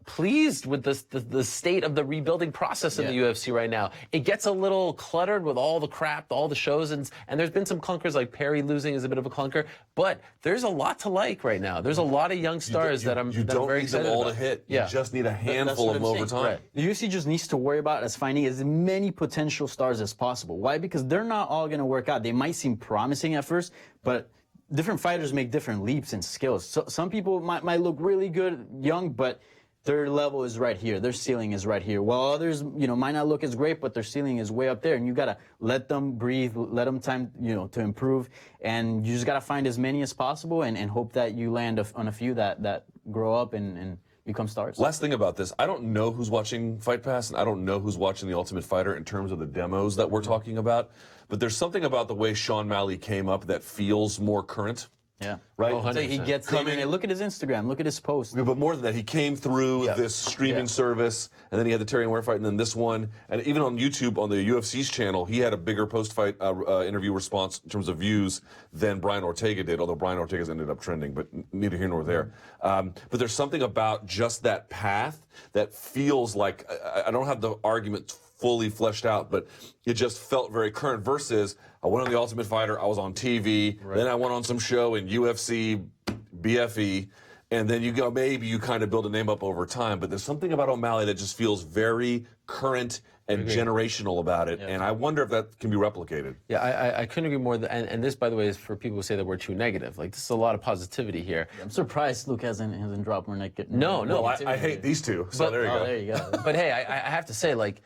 pleased with the state of the rebuilding process in the UFC right now. It gets a little cluttered with all the crap, all the shows, and there's been some clunkers, like Perry losing is a bit of a clunker. But there's a lot to like right now. There's a lot of young stars that I'm very excited about. You don't need them all to hit. You just need a handful of them over time. Right. The UFC just needs to worry about as finding as many potential stars as possible. Why? Because they're not all going to work out. They might seem promising at first, but different fighters make different leaps in skills. So some people might look really good young, but their level is right here. Their ceiling is right here. While others, might not look as great, but their ceiling is way up there. And you got to let them breathe, let them time, to improve. And you just got to find as many as possible and hope that you land on a few that grow up and become stars. Last thing about this, I don't know who's watching Fight Pass, and I don't know who's watching The Ultimate Fighter in terms of the demos that we're talking about. But there's something about the way Sean O'Malley came up that feels more current. Yeah. Right? Oh, so he gets in and look at his Instagram, look at his post. Yeah, but more than that, he came through this streaming service, and then he had the Terry Ware fight, and then this one. And even on YouTube, on the UFC's channel, he had a bigger post-fight interview response in terms of views than Brian Ortega did, although Brian Ortega's ended up trending, but neither here nor there. But there's something about just that path that feels like, I don't have the argument fully fleshed out, but it just felt very current versus I went on The Ultimate Fighter, I was on TV, then I went on some show in UFC, BFE, and then maybe you kind of build a name up over time, but there's something about O'Malley that just feels very current and generational about it, and I wonder if that can be replicated. Yeah, I couldn't agree more. And this, by the way, is for people who say that we're too negative. Like, this is a lot of positivity here. I'm surprised Luke hasn't dropped more negative. No, I hate these two, so there you go. There you go. But hey, I have to say, like,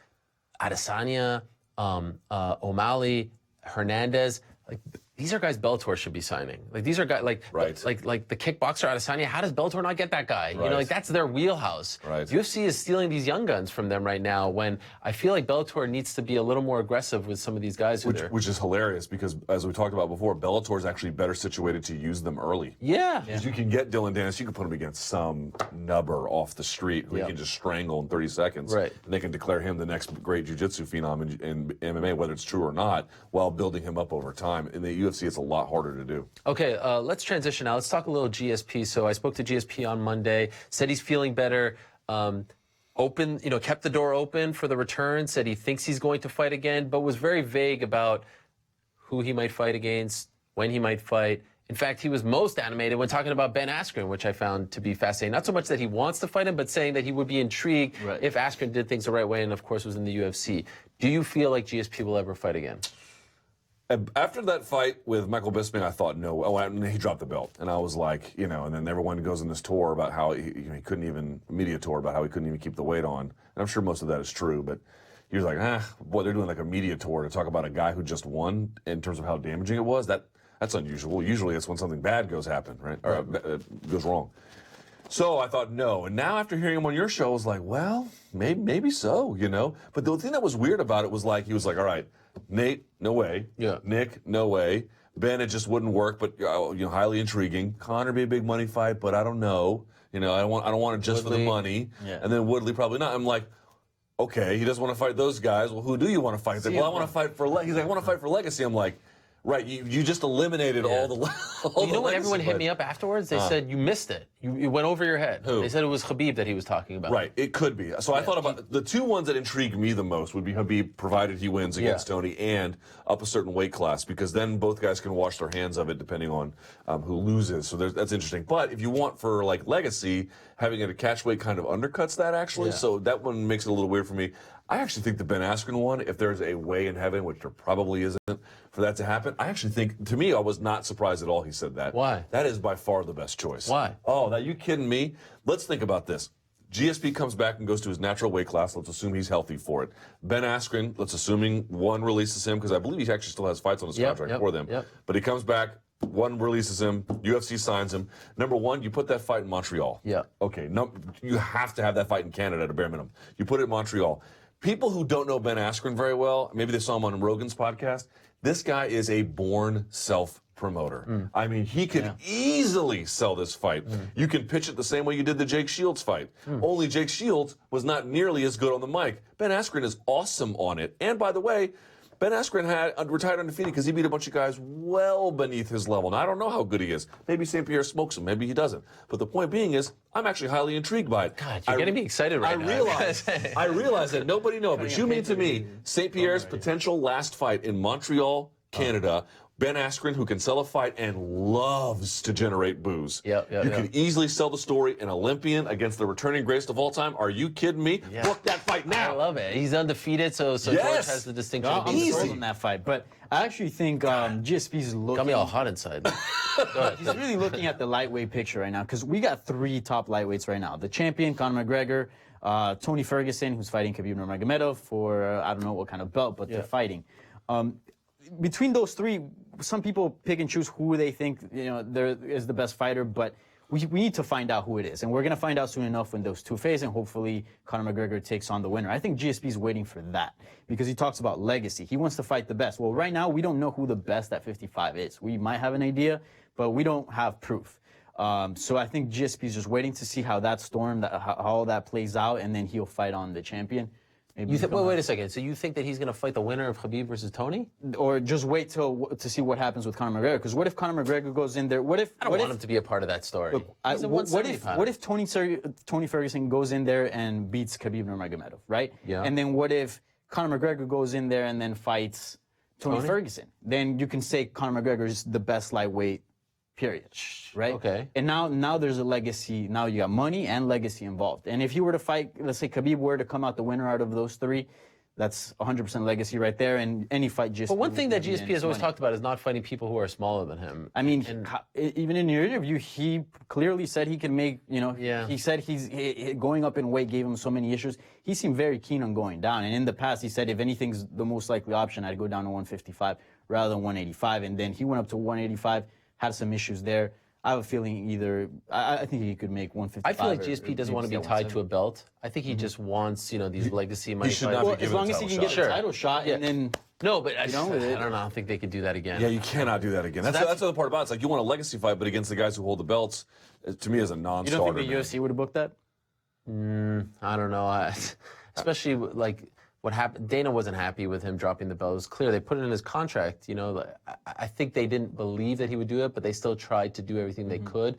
Adesanya, O'Malley, Hernandez, like, these are guys Bellator should be signing. Like, these are guys like the kickboxer Adesanya. How does Bellator not get that guy? You know, like, that's their wheelhouse. Right. UFC is stealing these young guns from them right now. When I feel like Bellator needs to be a little more aggressive with some of these guys. Which is hilarious because, as we talked about before, Bellator is actually better situated to use them early. Yeah. Because you can get Dylan Dennis, you can put him against some nubber off the street who you can just strangle in 30 seconds. Right. And they can declare him the next great jiu-jitsu phenom in MMA, whether it's true or not, while building him up over time. In the UFC, it's a lot harder to do. Okay, let's transition now. Let's talk a little GSP. So I spoke to GSP on Monday, said he's feeling better, kept the door open for the return, said he thinks he's going to fight again, but was very vague about who he might fight against, when he might fight. In fact, he was most animated when talking about Ben Askren, which I found to be fascinating. Not so much that he wants to fight him, but saying that he would be intrigued if Askren did things the right way and, of course, was in the UFC. Do you feel like GSP will ever fight again? After that fight with Michael Bisping, I thought, no. Oh, and he dropped the belt. And I was like, and then everyone goes on this tour about how he couldn't even, media tour about how he couldn't even keep the weight on. And I'm sure most of that is true, but he was like, boy, they're doing like a media tour to talk about a guy who just won in terms of how damaging it was. That's unusual. Usually it's when something bad goes wrong. So I thought, no. And now after hearing him on your show, I was like, well, maybe so, But the thing that was weird about it was like, he was like, all right, Nate, no way. Yeah. Nick, no way. Ben, it just wouldn't work, but highly intriguing. Connor be a big money fight, but I don't know. I don't want it just for the money. Yeah. And then Woodley probably not. I'm like, okay, he doesn't want to fight those guys. Well, who do you want to fight? He's like, well, I want to fight for. He's like, I want to fight for legacy. I'm like, right, you just eliminated all the. You know what? Everyone hit me up afterwards. They said you missed it. You went over your head. Who? They said it was Khabib that he was talking about. Right, it could be. So I thought about the two ones that intrigued me the most would be Khabib, provided he wins against Tony, and up a certain weight class, because then both guys can wash their hands of it depending on who loses. So that's interesting. But if you want for like legacy, having it a catch weight kind of undercuts that actually. So that one makes it a little weird for me. I actually think the Ben Askren one, if there's a way in heaven, which there probably isn't, for that to happen, I actually think, to me, I was not surprised at all he said that. Why? That is by far the best choice. Why? Oh, are you kidding me? Let's think about this. GSP comes back and goes to his natural weight class. Let's assume he's healthy for it. Ben Askren, let's assuming one releases him, because I believe he actually still has fights on his contract for them. But he comes back, one releases him, UFC signs him. Number one, you put that fight in Montreal. Yeah. Okay, no, you have to have that fight in Canada at a bare minimum. You put it in Montreal. People who don't know Ben Askren very well, maybe they saw him on Rogan's podcast, this guy is a born self-promoter. I mean, he could easily sell this fight. You can pitch it the same way you did the Jake Shields fight. Only Jake Shields was not nearly as good on the mic. Ben Askren is awesome on it. And by the way, Ben Askren had retired undefeated because he beat a bunch of guys well beneath his level. Now, I don't know how good he is. Maybe St-Pierre smokes him. Maybe he doesn't. But the point being is, I'm actually highly intrigued by it. God, you're getting me excited right now. I realize that nobody knows, but you mean to me, St-Pierre's potential last fight in Montreal, Canada, Ben Askren, who can sell a fight and loves to generate booze. You can easily sell the story, an Olympian against the returning greatest of all time. Are you kidding me? Book that fight now. I love it. He's undefeated, so George has the distinction. I'm sold on that fight, but I actually think GSP's looking. Got me all hot inside. He's really looking at the lightweight picture right now, because we got 3 top lightweights right now. The champion, Conor McGregor, Tony Ferguson, who's fighting Khabib Nurmagomedov for I don't know what kind of belt, but they're fighting. Between those 3, some people pick and choose who they think is the best fighter, but we need to find out who it is, and we're going to find out soon enough when those 2 face, and hopefully Conor McGregor takes on the winner. I think GSP's waiting for that because he talks about legacy. He wants to fight the best. Well, right now we don't know who the best at 55 is. We might have an idea, but we don't have proof. So I think GSP's just waiting to see how that storm, how all that plays out, and then he'll fight on the champion. Wait a second. So you think that he's going to fight the winner of Khabib versus Tony? Or just wait to see what happens with Conor McGregor? Because what if Conor McGregor goes in there? I don't want him to be a part of that story. Look, what if Tony Ferguson goes in there and beats Khabib Nurmagomedov, right? Yeah. And then what if Conor McGregor goes in there and then fights Tony Ferguson, then you can say Conor McGregor is the best lightweight, period, right? Okay. And now there's a legacy. Now you got money and legacy involved. And if you were to fight, let's say Khabib were to come out the winner out of those three, that's 100% legacy right there. And any fight GSP. But one thing that GSP has always money. talked about is not fighting people who are smaller than him. I mean, even in your interview, he clearly said he can make, Yeah. he said going up in weight gave him so many issues. He seemed very keen on going down. And in the past, he said, if anything's the most likely option, I'd go down to 155 rather than 185. And then he went up to 185, had some issues there. I have a feeling I think he could make 155. I feel like GSP doesn't want to be tied to a belt. I think he just wants, these legacy money should fights. not be Well, as given a long as he title can shot. get a title shot, and then No, but I know, don't know. I don't think they could do that again. Yeah, you cannot do that again. That's the other part about it. It's like you want a legacy fight, but against the guys who hold the belts, to me, is a you non-starter. don't think the man. UFC would have booked that? I don't know. Especially like what happened. Dana wasn't happy with him dropping the belt. It was clear. They put it in his contract. I think they didn't believe that he would do it, but they still tried to do everything they could.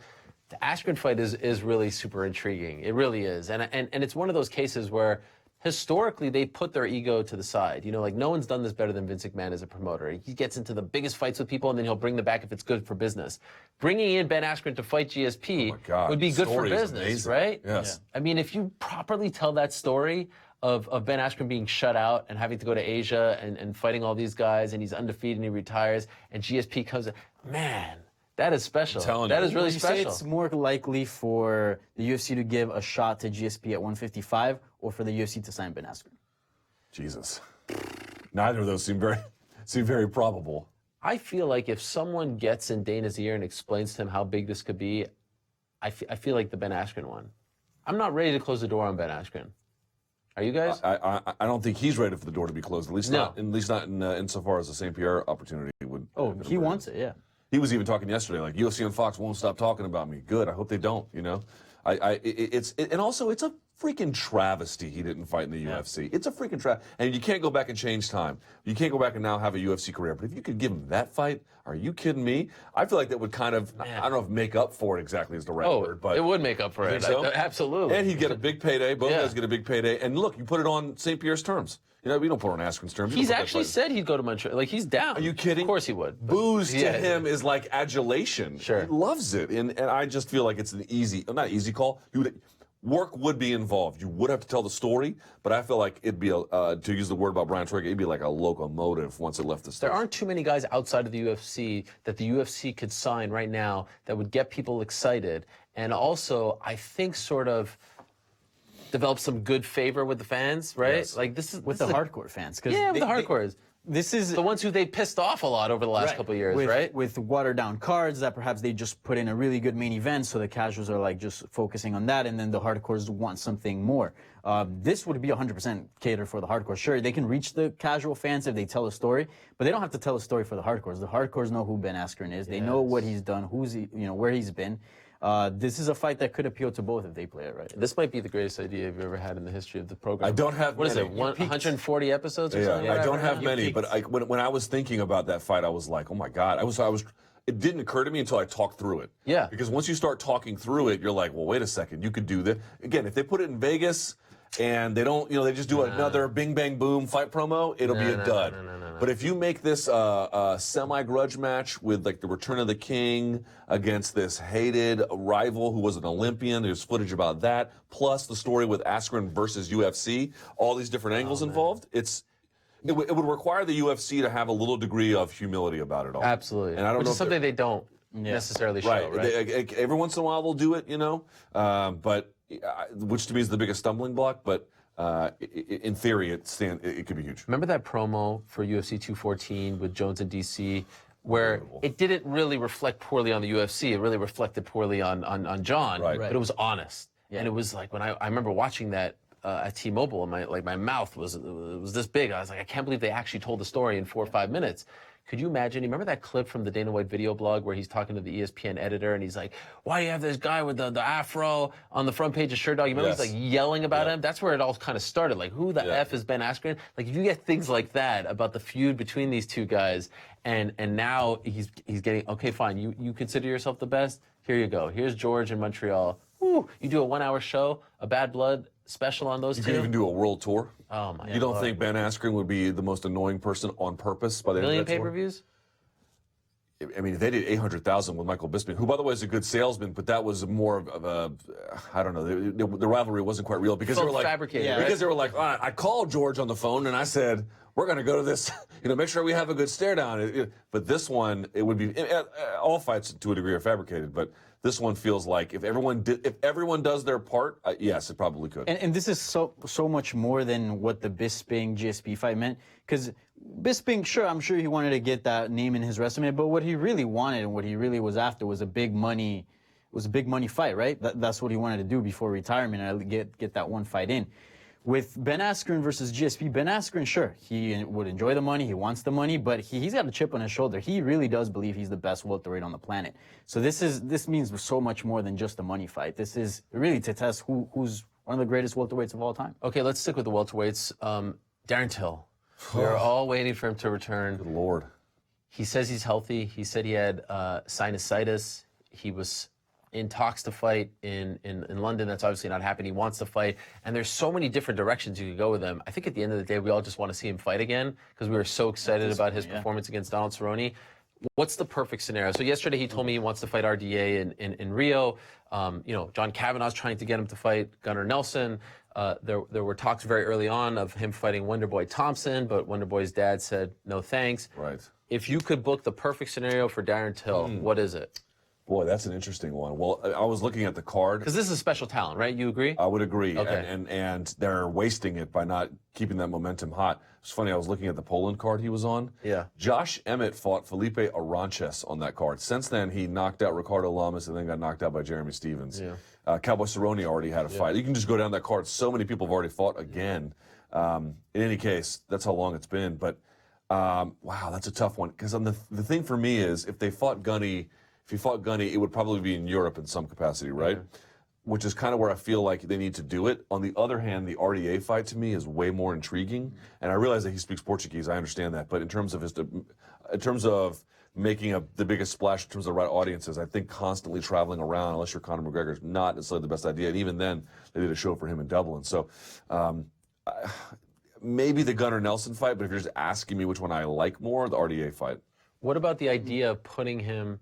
The Askren fight is really super intriguing. It really is. And it's one of those cases where historically they put their ego to the side. Like no one's done this better than Vince McMahon as a promoter. He gets into the biggest fights with people and then he'll bring them back if it's good for business. Bringing in Ben Askren to fight GSP God, would be good for story is business, amazing. right? Yes. I mean, if you properly tell that story of Ben Askren being shut out and having to go to Asia and fighting all these guys and he's undefeated and he retires and GSP comes in, man, that is special. That is really Would you say special. it's more likely for the UFC to give a shot to GSP at 155 or for the UFC to sign Ben Askren? Jesus. Neither of those seem very probable. I feel like if someone gets in Dana's ear and explains to him how big this could be, I feel like the Ben Askren one. I'm not ready to close the door on Ben Askren. Are you guys? I don't think he's ready for the door to be closed. At least No. not insofar as the St-Pierre opportunity would. Oh, he wants it, yeah. He was even talking yesterday, like UFC and Fox won't stop talking about me. Good. I hope they don't. And also it's a freaking travesty he didn't fight in the UFC. It's a freaking travesty, and you can't go back and change time. You can't go back and now have a UFC career. But if you could give him that fight, are you kidding me? I feel like that would kind of, I don't know if make up for it exactly is the right word, but it would make up for it. so? Absolutely. And he'd get a big payday. Both Yeah. guys get a big payday. And look, you put it on St-Pierre's terms. We don't put it on Askren's terms. You He's don't put that actually fight- said he'd go to Montreal. Like, he's down. Are you kidding? Of course he would. but- Booze to Yeah. him is like adulation. Sure. He loves it. And I just feel like it's an not easy call. Work would be involved. You would have to tell the story, but I feel like it'd be, to use the word about Brian Ortega, it'd be like a locomotive once it left the stage. There aren't too many guys outside of the UFC that the UFC could sign right now that would get people excited. And also, I think sort of develop some good favor with the fans, right? Yes. Like this is With this the is hardcore fans. 'Cause Yeah, with the hardcores. This is The ones who they pissed off a lot over the last couple of years, with, right? With watered down cards that perhaps they just put in a really good main event, so the casuals are like just focusing on that, and then the hardcores want something more. This would be 100% catered for the hardcore. Sure, they can reach the casual fans if they tell a story, but they don't have to tell a story for the hardcores. The hardcores know who Ben Askren is. They know what he's done, where he's been. This is a fight that could appeal to both if they play it right. This might be the greatest idea you've ever had in the history of the program. I don't have What is many. it? 140 episodes or Yeah, something? I don't have You many, peaked. but when I was thinking about that fight, I was like, oh my God. It didn't occur to me until I talked through it. Yeah. Because once you start talking through it, you're like, well, wait a second, you could do this. Again, if they put it in Vegas and they don't, they just do another bing, bang, boom fight promo, it'll be a dud. No. But if you make this a semi-grudge match with like the Return of the King against this hated rival who was an Olympian, there's footage about that, plus the story with Askren versus UFC, all these different angles involved, it would require the UFC to have a little degree of humility about it all. Absolutely. And I don't Which know is if something they don't necessarily show, right? Every once in a while they'll do it, but which to me is the biggest stumbling block. But in theory, it could be huge. Remember that promo for UFC 214 with Jones and DC, where it didn't really reflect poorly on the UFC. It really reflected poorly on Jon, Right. but it was honest. And it was like when I remember watching that at T-Mobile, and my mouth was this big. I was like, I can't believe they actually told the story in 4 or 5 minutes. Could you imagine? You remember that clip from the Dana White video blog where he's talking to the ESPN editor and he's like, why do you have this guy with the afro on the front page of Shirt Dog? You remember he's like yelling about him? That's where it all kind of started. Like, who the F is Ben Askren? Like, if you get things like that about the feud between these two guys, and now he's getting, okay, fine, you consider yourself the best? Here you go. Here's George in Montreal. Woo, you do a 1 hour show, a Bad Blood special on those You two? could even do a world tour. Oh my! You don't think Ben Askren would be the most annoying person on purpose by the end million of that tour? pay-per-views? I mean, if they did 800,000 with Michael Bisping, who, by the way, is a good salesman, but that was more of a, I don't know, the rivalry wasn't quite real because they were like, fabricated, because right? they were like, I called George on the phone and I said, we're going to go to this, make sure we have a good stare down. But this one, it would be, all fights to a degree are fabricated, but this one feels like if everyone does their part, yes, it probably could. And this is so much more than what the Bisping GSP fight meant, because Bisping, sure, I'm sure he wanted to get that name in his resume, but what he really wanted and what he really was after was a big money fight, right? That's what he wanted to do before retirement and get that one fight in. With Ben Askren versus GSP, Ben Askren, sure, he would enjoy the money, he wants the money, but he's got a chip on his shoulder. He really does believe he's the best welterweight on the planet. So this means so much more than just a money fight. This is really to test who's one of the greatest welterweights of all time. Okay, let's stick with the welterweights. Darren Till. We are all waiting for him to return. Good Lord. He says he's healthy. He said he had sinusitis. He was in talks to fight in London. That's obviously not happening. He wants to fight. And there's so many different directions you could go with him. I think at the end of the day, we all just want to see him fight again because we were so excited about his performance against Donald Cerrone. What's the perfect scenario? So yesterday he told me he wants to fight RDA in Rio. John Kavanaugh's trying to get him to fight Gunnar Nelson. There were talks very early on of him fighting Wonderboy Thompson, but Wonderboy's dad said no thanks. Right. If you could book the perfect scenario for Darren Till, what is it? Boy, that's an interesting one. Well, I was looking at the card. Because this is a special talent, right? You agree? I would agree. Okay. And they're wasting it by not keeping that momentum hot. It's funny, I was looking at the Poland card he was on. Yeah. Josh Emmett fought Felipe Aranches on that card. Since then, he knocked out Ricardo Lamas and then got knocked out by Jeremy Stevens. Yeah. Cowboy Cerrone already had a fight. You can just go down that card. So many people have already fought again. In any case, that's how long it's been. But, wow, that's a tough one. Because the thing for me is, if he fought Gunny, it would probably be in Europe in some capacity, right? Okay. Which is kind of where I feel like they need to do it. On the other hand, the RDA fight to me is way more intriguing. And I realize that he speaks Portuguese. I understand that. But in terms of making the biggest splash in terms of the right audiences, I think constantly traveling around, unless you're Conor McGregor, is not necessarily the best idea. And even then, they did a show for him in Dublin. So maybe the Gunnar Nelson fight, but if you're just asking me which one I like more, the RDA fight. What about the idea of putting him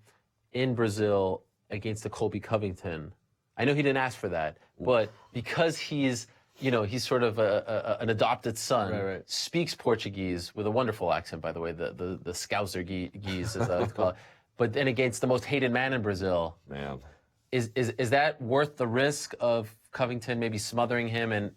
in Brazil against the Colby Covington? I know he didn't ask for that, but because he's sort of an adopted son, right. speaks Portuguese with a wonderful accent, by the way, the Scouser geese, as I would call it. But then against the most hated man in Brazil, Man. is that worth the risk of Covington maybe smothering him and?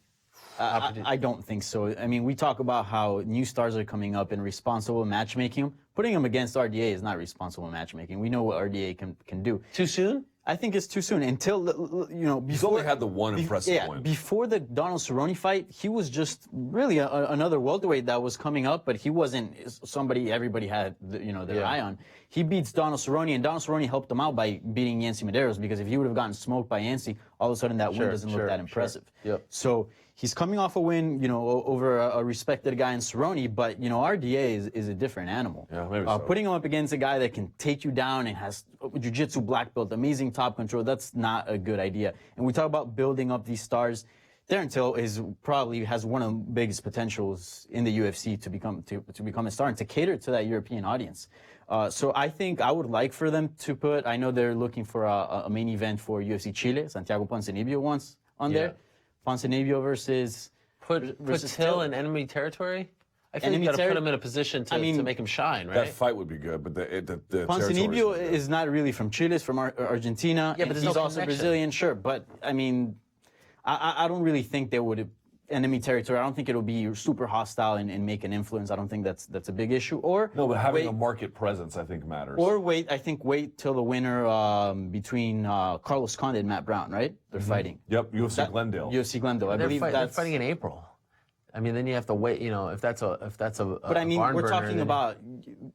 I don't think so. I mean, we talk about how new stars are coming up and responsible matchmaking. Putting them against RDA is not responsible matchmaking. We know what RDA can do. Too soon? I think it's too soon. Until, before... He's only had the one impressive win. Before the Donald Cerrone fight, he was just really another welterweight that was coming up, but he wasn't somebody everybody had, their eye on. He beats Donald Cerrone, and Donald Cerrone helped him out by beating Yancy Medeiros, because if he would have gotten smoked by Yancy, all of a sudden that win doesn't look that impressive. Yep. So he's coming off a win, over a respected guy in Cerrone, but, RDA is a different animal. Yeah, maybe so. Putting him up against a guy that can take you down and has jiu-jitsu black belt, amazing top control, that's not a good idea. And we talk about building up these stars. Darren Till probably has one of the biggest potentials in the UFC to become a star and to cater to that European audience. So I think I would like for them to put, I know they're looking for a main event for UFC Chile, Santiago Ponzinibbio once on there. Ponzinibbio versus Till in enemy territory? I think you got to put him in a position to make him shine, right? That fight would be good, but the Ponzinibbio is not really from Chile, it's from Argentina. Yeah, but he's also Brazilian, sure. But I mean, I don't really think they would enemy territory. I don't think it'll be super hostile and make an influence. I don't think that's a big issue. No, but having a market presence, I think, matters. Or wait till the winner between Carlos Condit and Matt Brown, right? They're fighting. Yep, UFC Glendale. UFC Glendale. I believe they're fighting in April. I mean, then you have to wait. If that's a. But I mean, we're talking then... about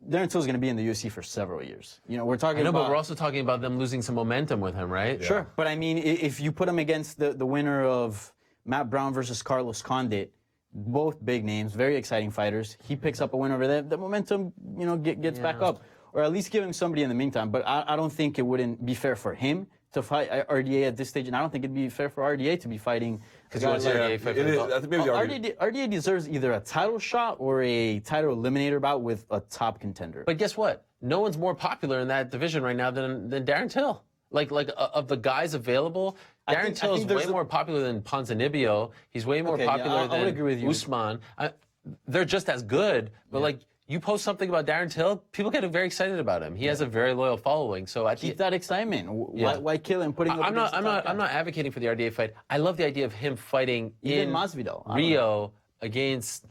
Darren Till's going to be in the UFC for several years. We're talking. But we're also talking about them losing some momentum with him, right? Yeah. Sure, but I mean, if you put him against the winner of Matt Brown versus Carlos Condit, both big names, very exciting fighters. He picks up a win over there. The momentum, gets back up, or at least give him somebody in the meantime. But I don't think it wouldn't be fair for him to fight RDA at this stage, and I don't think it'd be fair for RDA to be fighting. Because you want to see RDA fight for the belt. I think maybe RDA deserves either a title shot or a title eliminator bout with a top contender. But guess what? No one's more popular in that division right now than Darren Till. Like of the guys available, Darren Till is way more popular than Ponzinibbio. He's way more popular I would agree with than you. Usman. They're just as good, but like you post something about Darren Till, people get very excited about him. He has a very loyal following. So I keep that excitement. Why kill him? I'm not advocating for the RDA fight. I love the idea of him fighting in Rio against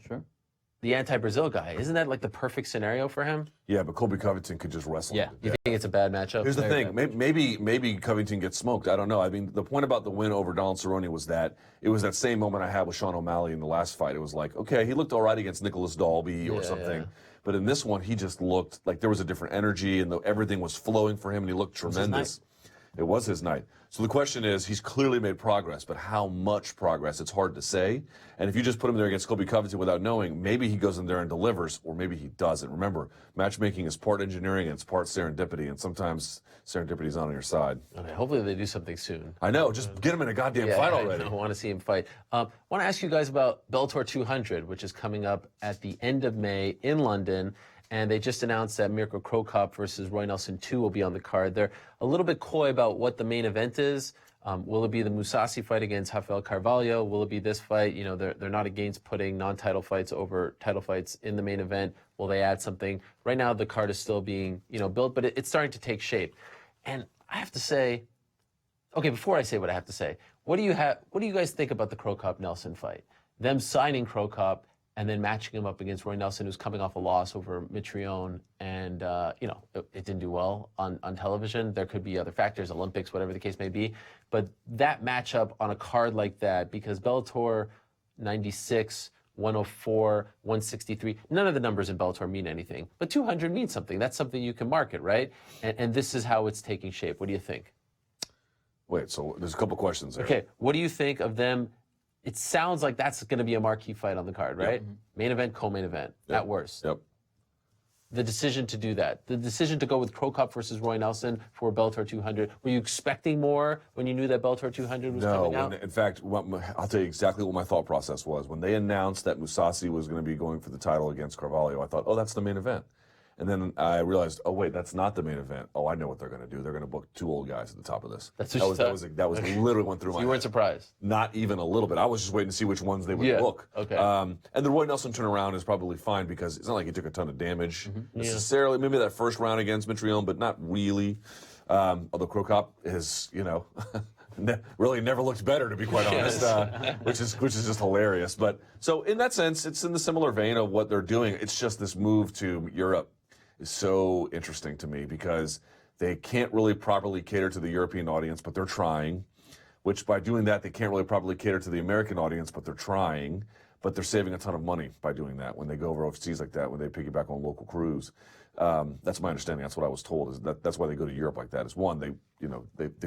the anti-Brazil guy. Isn't that like the perfect scenario for him? Yeah, but Colby Covington could just wrestle. Yeah, you think it's a bad matchup? Here's the thing. Maybe Covington gets smoked. I don't know. I mean, the point about the win over Donald Cerrone was that it was that same moment I had with Sean O'Malley in the last fight. It was like, okay, he looked all right against Nicholas Dalby or something. Yeah. But in this one, he just looked like there was a different energy and everything was flowing for him and he looked tremendous. It was his night. So the question is, he's clearly made progress, but how much progress? It's hard to say. And if you just put him there against Colby Covington without knowing, maybe he goes in there and delivers, or maybe he doesn't. Remember, matchmaking is part engineering and it's part serendipity, and sometimes serendipity's not on your side. Okay, hopefully they do something soon. I know. Just get him in a goddamn fight already. I want to see him fight. Want to ask you guys about Bellator 200, which is coming up at the end of May in London. And they just announced that Mirko Cro Cop versus Roy Nelson 2 will be on the card. They're a little bit coy about what the main event is. Will it be the Mousasi fight against Rafael Carvalho? Will it be this fight? You know, they're not against putting non-title fights over title fights in the main event. Will they add something? Right now, the card is still being, built, but it's starting to take shape. And I have to say, okay, before I say what I have to say, what do you guys think about the Cro Cop Nelson fight? Them signing Cro Cop and then matching him up against Roy Nelson, who's coming off a loss over Mitrione, and it didn't do well on television. There could be other factors, Olympics, whatever the case may be. But that matchup on a card like that, because Bellator 96, 104, 163, none of the numbers in Bellator mean anything. But 200 means something. That's something you can market, right? And this is how it's taking shape. What do you think? Wait, so there's a couple questions there. Okay, what do you think of them? It sounds like that's going to be a marquee fight on the card, right? Yep. Main event, co-main event, at worst. Yep. The decision to do that, the decision to go with Cro Cop versus Roy Nelson for Bellator 200, were you expecting more when you knew that Bellator 200 was coming out? No, in fact, I'll tell you exactly what my thought process was. When they announced that Mousasi was going to be going for the title against Carvalho, I thought, oh, that's the main event. And then I realized, oh wait, that's not the main event. Oh, I know what they're going to do. They're going to book two old guys at the top of this. That's what that was literally went through my head. You weren't surprised? Not even a little bit. I was just waiting to see which ones they would book. Okay. And the Roy Nelson turnaround is probably fine because it's not like he took a ton of damage necessarily. Maybe that first round against Mitrione, but not really. Although Cro Cop is, really never looked better, to be quite honest, which is just hilarious. But so in that sense, it's in the similar vein of what they're doing. It's just this move to Europe is so interesting to me because they can't really properly cater to the European audience, but they're trying, which by doing that, they can't really properly cater to the American audience, but they're trying, but they're saving a ton of money by doing that when they go over overseas like that, when they piggyback on local crews. That's my understanding. That's what I was told, is that's why they go to Europe like that. Is one, they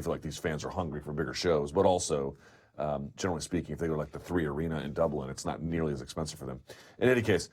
feel like these fans are hungry for bigger shows, but also, generally speaking, if they go to like the 3 Arena in Dublin, it's not nearly as expensive for them. In any case,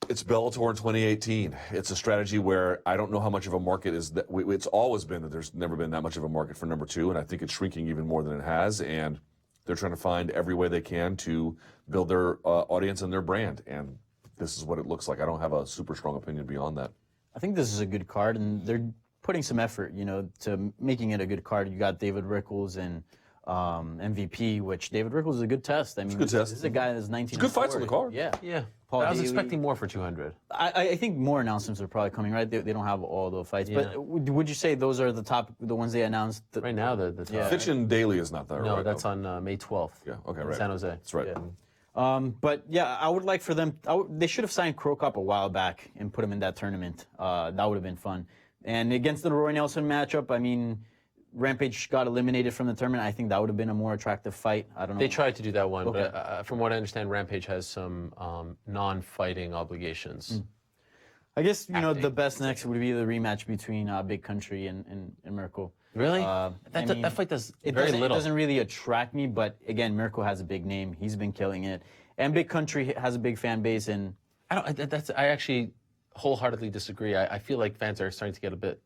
it's Bellator in 2018. It's a strategy where I don't know how much of a market is that. It's always been that there's never been that much of a market for number 2, and I think it's shrinking even more than it has. And they're trying to find every way they can to build their audience and their brand. And this is what it looks like. I don't have a super strong opinion beyond that. I think this is a good card, and they're putting some effort, to making it a good card. You got David Rickles and MVP, which David Rickles is a good test. I mean, this is a guy that's 19. Good fights on the card. Yeah. Paul I was Daly. expecting more for 200. I think more announcements are probably coming, right? They don't have all the fights. Yeah. But would you say those are the ones they announced? Right now, the top. Yeah. Fitch and Daly is not there, right? No, that's on May 12th. Yeah, okay, in right. San Jose. That's right. Yeah. But yeah, I would like for them. They should have signed Cro Cop a while back and put him in that tournament. That would have been fun. And against the Roy Nelson matchup, I mean, Rampage got eliminated from the tournament. I think that would have been a more attractive fight. I don't know. They tried to do that one, but from what I understand, Rampage has some non-fighting obligations. I guess the best next would be the rematch between Big Country and Mirko. Really? That fight does very little. It doesn't really attract me, but again, Mirko has a big name. He's been killing it, and Big Country has a big fan base. And I actually wholeheartedly disagree. I feel like fans are starting to get a bit.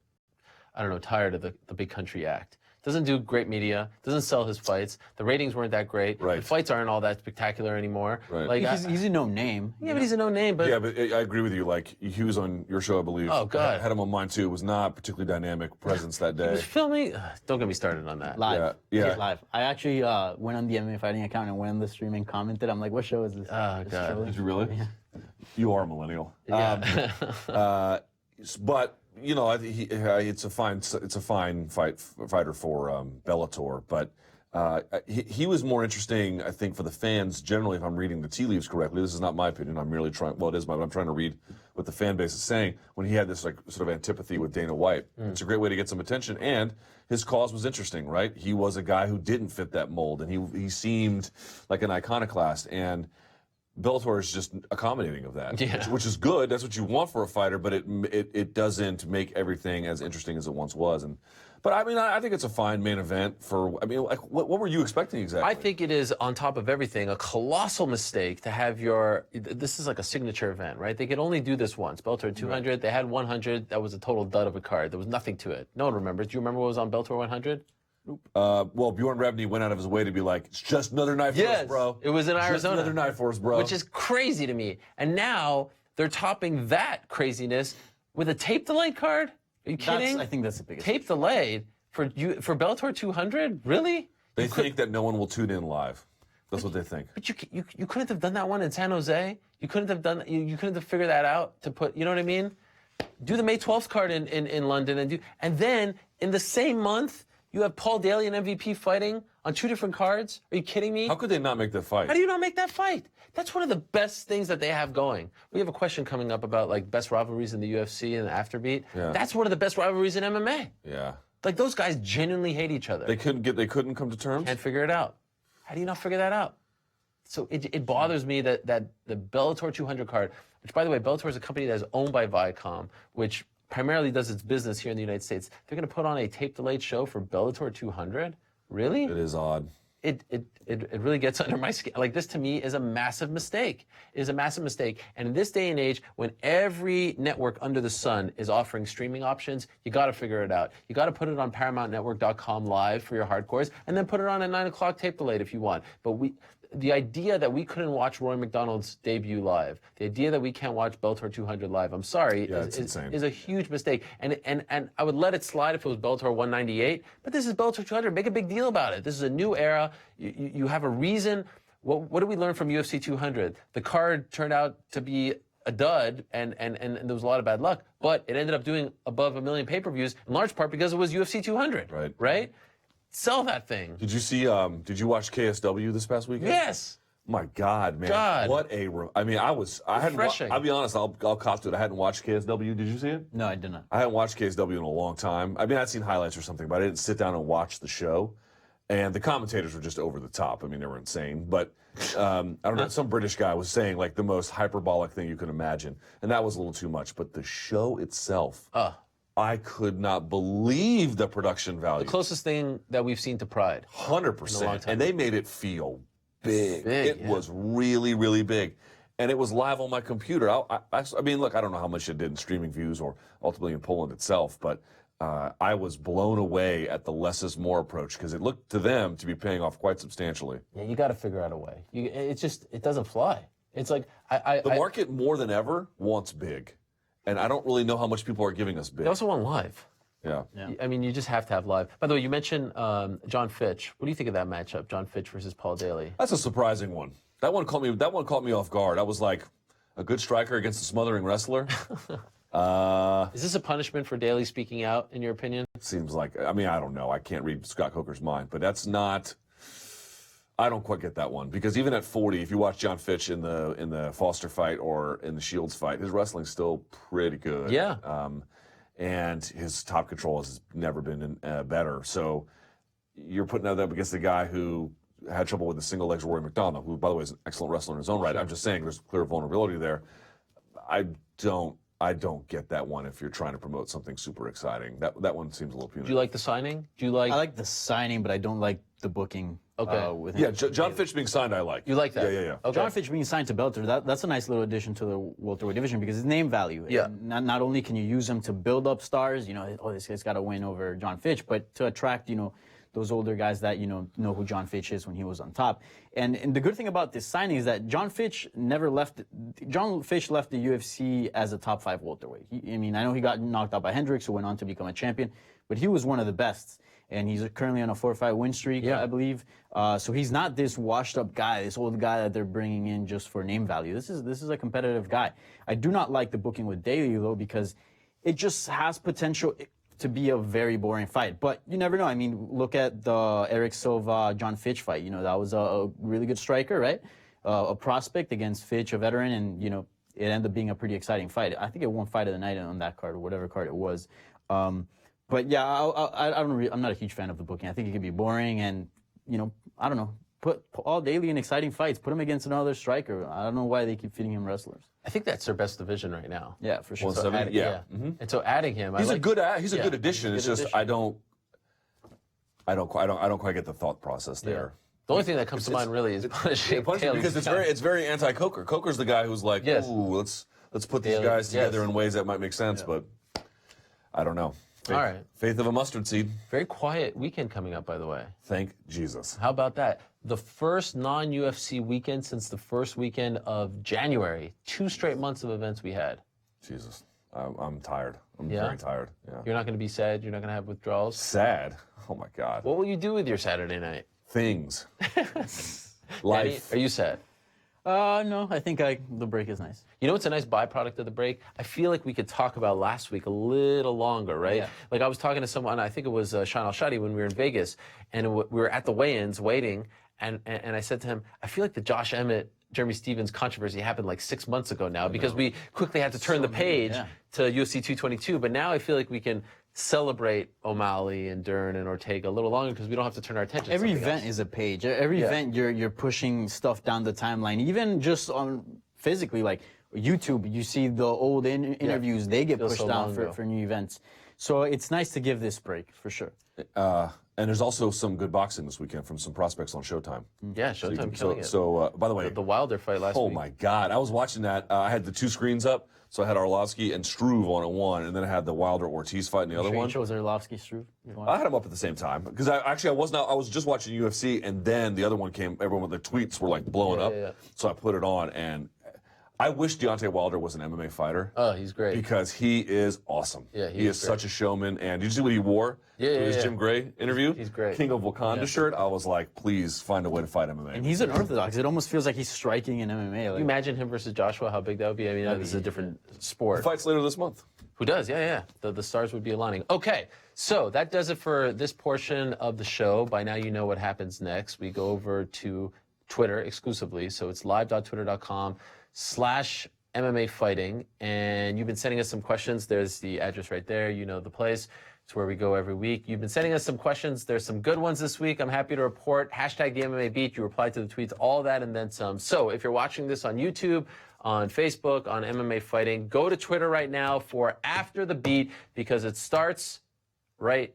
I don't know, tired of the big country act. Doesn't do great media, doesn't sell his fights. The ratings weren't that great. Right. The fights aren't all that spectacular anymore. Right. Like He's a no name. yeah, but he's a no name. But Yeah, but I agree with you. Like, he was on your show, I believe. Oh, God. I had him on mine, too. It was not a particularly dynamic presence that he day. was filming. Don't get me started on that. Live. Yeah. He's live. I actually went on the MMA Fighting account and went on the stream and commented. I'm like, what show is this? Oh, This God. show? Did you really? Yeah. You are a millennial. Yeah. But you know, it's a fine fighter for Bellator. But he was more interesting, I think, for the fans generally. If I'm reading the tea leaves correctly, this is not my opinion. I'm merely trying. Well, it is my. But I'm trying to read what the fan base is saying. When he had this like sort of antipathy with Dana White, it's a great way to get some attention. And his cause was interesting, right? He was a guy who didn't fit that mold, and he seemed like an iconoclast. And Bellator is just accommodating of that, Yeah. which is good. That's what you want for a fighter, but it doesn't make everything as interesting as it once was. But I mean, I think it's a fine main event for. I mean, like, what were you expecting exactly? I think it is, on top of everything, a colossal mistake to have your. This is like a signature event, right? They could only do this once. Bellator 200, right. They had 100. That was a total dud of a card. There was nothing to it. No one remembers. Do you remember what was on Bellator 100? Well, Bjorn Rebney went out of his way to be like, it's just another night for us, bro. It was in Arizona. Just another night for us, bro. Which is crazy to me. And now they're topping that craziness with a tape delayed card? Are you kidding? I think that's the biggest. Tape delayed for Bellator 200? Really? They think that no one will tune in live. That's what they think. But you couldn't have done that one in San Jose. You couldn't have done. You couldn't have figured that out to put. You know what I mean? Do the May 12th card in London and then in the same month. You have Paul Daly and MVP fighting on 2 different cards? Are you kidding me? How could they not make that fight? How do you not make that fight? That's one of the best things that they have going. We have a question coming up about like best rivalries in the UFC and the Afterbeat. Yeah. That's one of the best rivalries in MMA. Yeah. Like those guys genuinely hate each other. They couldn't come to terms? Can't figure it out. How do you not figure that out? So it bothers me that the Bellator 200 card, which by the way, Bellator is a company that is owned by Viacom, which primarily does its business here in the United States. They're going to put on a tape-delayed show for Bellator 200? Really? It is odd. It really gets under my skin. Like, this to me is a massive mistake. It is a massive mistake. And in this day and age, when every network under the sun is offering streaming options, you got to figure it out. You got to put it on ParamountNetwork.com live for your hardcores, and then put it on at 9 o'clock tape delayed if you want. But the idea that we couldn't watch Roy McDonald's debut live, the idea that we can't watch Bellator 200 live, I'm sorry, is a huge mistake. And I would let it slide if it was Bellator 198, but this is Bellator 200. Make a big deal about it. This is a new era. You have a reason. What did we learn from UFC 200? The card turned out to be a dud, and there was a lot of bad luck, but it ended up doing above 1 million pay-per-views, in large part because it was UFC 200. Right? Sell that thing. Did you see? Did you watch KSW this past weekend? Yes. My God, man! God. What I mean, I hadn't. Refreshing. I'll be honest. I'll cop to it. I hadn't watched KSW. Did you see it? No, I did not. I hadn't watched KSW in a long time. I mean, I'd seen highlights or something, but I didn't sit down and watch the show. And the commentators were just over the top. I mean, they were insane. But I don't know. Some British guy was saying like the most hyperbolic thing you could imagine, and that was a little too much. But the show itself. I could not believe the production value. The closest thing that we've seen to Pride. 100%. And they made it feel big. It yeah. was really, really big. And it was live on my computer. I mean, look, I don't know how much it did in streaming views or ultimately in Poland itself, but I was blown away at the less is more approach because it looked to them to be paying off quite substantially. Yeah, you got to figure out a way. It doesn't fly. It's like The market more than ever wants big. And I don't really know how much people are giving us big. They also want live. Yeah. I mean, you just have to have live. By the way, you mentioned Jon Fitch. What do you think of that matchup, Jon Fitch versus Paul Daly? That's a surprising one. That one caught me off guard. I was like, a good striker against a smothering wrestler? Is this a punishment for Daly speaking out, in your opinion? Seems like, I mean, I don't know. I can't read Scott Coker's mind, but that's not, I don't quite get that one. Because even at 40, if you watch Jon Fitch in the Foster fight or in the Shields fight, his wrestling's still pretty good. Yeah. And his top control has never been better. So you're putting that up against the guy who had trouble with the single legs Rory McDonald, who, by the way, is an excellent wrestler in his own right. I'm just saying there's clear vulnerability there. I I don't get that one if you're trying to promote something super exciting. That one seems a little punitive. Do you like the signing? Do you like? I like the signing, but I don't like the booking. Okay. With Yeah, him. Jon Fitch being signed, I like. You like that? Yeah. Okay. Jon Fitch being signed to Bellator, that's a nice little addition to the welterweight division because his name value. Yeah. Not only can you use him to build up stars, this guy's got to win over Jon Fitch, but to attract, those older guys that, know who Jon Fitch is when he was on top. And the good thing about this signing is that Jon Fitch left the UFC as a top 5 welterweight. I know he got knocked out by Hendricks, who went on to become a champion, but he was one of the best. And he's currently on a 4-5 win streak, I believe. So he's not this washed-up guy, this old guy that they're bringing in just for name value. This is a competitive guy. I do not like the booking with Daly, though, because it just has potential to be a very boring fight. But you never know. Look at the Eric Silva-Jon Fitch fight. That was a really good striker, right? A prospect against Fitch, a veteran, and, it ended up being a pretty exciting fight. I think it won fight of the night on that card, or whatever card it was. But yeah, I'm not a huge fan of the booking. I think it could be boring, and I don't know. Put all Daly in exciting fights. Put him against another striker. I don't know why they keep feeding him wrestlers. I think that's their best division right now. Yeah, for sure. 170, yeah. Mm-hmm. And so adding him, He's a good addition. He's It's a good just addition. I don't quite get the thought process there. The only thing that comes to mind really is punishing Taylor. Because it's very anti-Coker. Coker's the guy who's like, Yes. ooh, let's put these Daly, guys together yes. in ways that might make sense, but I don't know. All right. Faith of a mustard seed. Very quiet weekend coming up, by the way. Thank Jesus. How about that? The first non-UFC weekend since the first weekend of January. 2 straight months of events we had. Jesus. I'm tired. I'm Yeah? very tired. Yeah. You're not going to be sad? You're not going to have withdrawals? Sad. Oh my God. What will you do with your Saturday night? Things. Danny, Life. are you sad? No, I think the break is nice. You know what's a nice byproduct of the break? I feel like we could talk about last week a little longer, right? Yeah. Like I was talking to someone, I think it was Sean Al-Shadi when we were in Vegas, and we were at the weigh-ins waiting, and I said to him, I feel like the Josh Emmett, Jeremy Stevens controversy happened like 6 months ago now because we quickly had to turn the page to UFC 222, but now I feel like we can celebrate O'Malley and Dern and Ortega a little longer because we don't have to turn our attention to Every something event else. is a page. Every event you're pushing stuff down the timeline. Even just on physically, like YouTube, you see the old interviews, they get Feels pushed so down long ago. for new events. So it's nice to give this break, for sure. And there's also some good boxing this weekend from some prospects on Showtime. Yeah, Showtime killing it. So, by the way, The Wilder fight last oh week. my God, I was watching that. I had the 2 screens up, so I had Arlovsky and Struve on at one, and then I had the Wilder Ortiz fight in the other one. Was Arlovsky, Struve? I had them up at the same time because I was just watching UFC, and then the other one came. Everyone with the tweets were like blowing up, yeah. so I put it on, and I wish Deontay Wilder was an MMA fighter. Oh, he's great. Because he is awesome. Yeah, he is such a showman. And did you see what he wore to his Jim Gray interview? He's great. King of Wakanda shirt. I was like, please find a way to fight MMA. And he's an orthodox. It almost feels like he's striking in MMA. Can you imagine him versus Joshua, how big that would be? I mean, this is a different sport. Fights later this month. Who does? Yeah. The stars would be aligning. Okay, so that does it for this portion of the show. By now you know what happens next. We go over to Twitter exclusively. So it's live.twitter.com/MMA fighting. And you've been sending us some questions. There's the address right there. You know the place. It's where we go every week. You've been sending us some questions. There's some good ones this week. I'm happy to report. Hashtag the MMA Beat. You replied to the tweets, all that and then some. So if you're watching this on YouTube, on Facebook, on MMA Fighting, go to Twitter right now for After the Beat because it starts right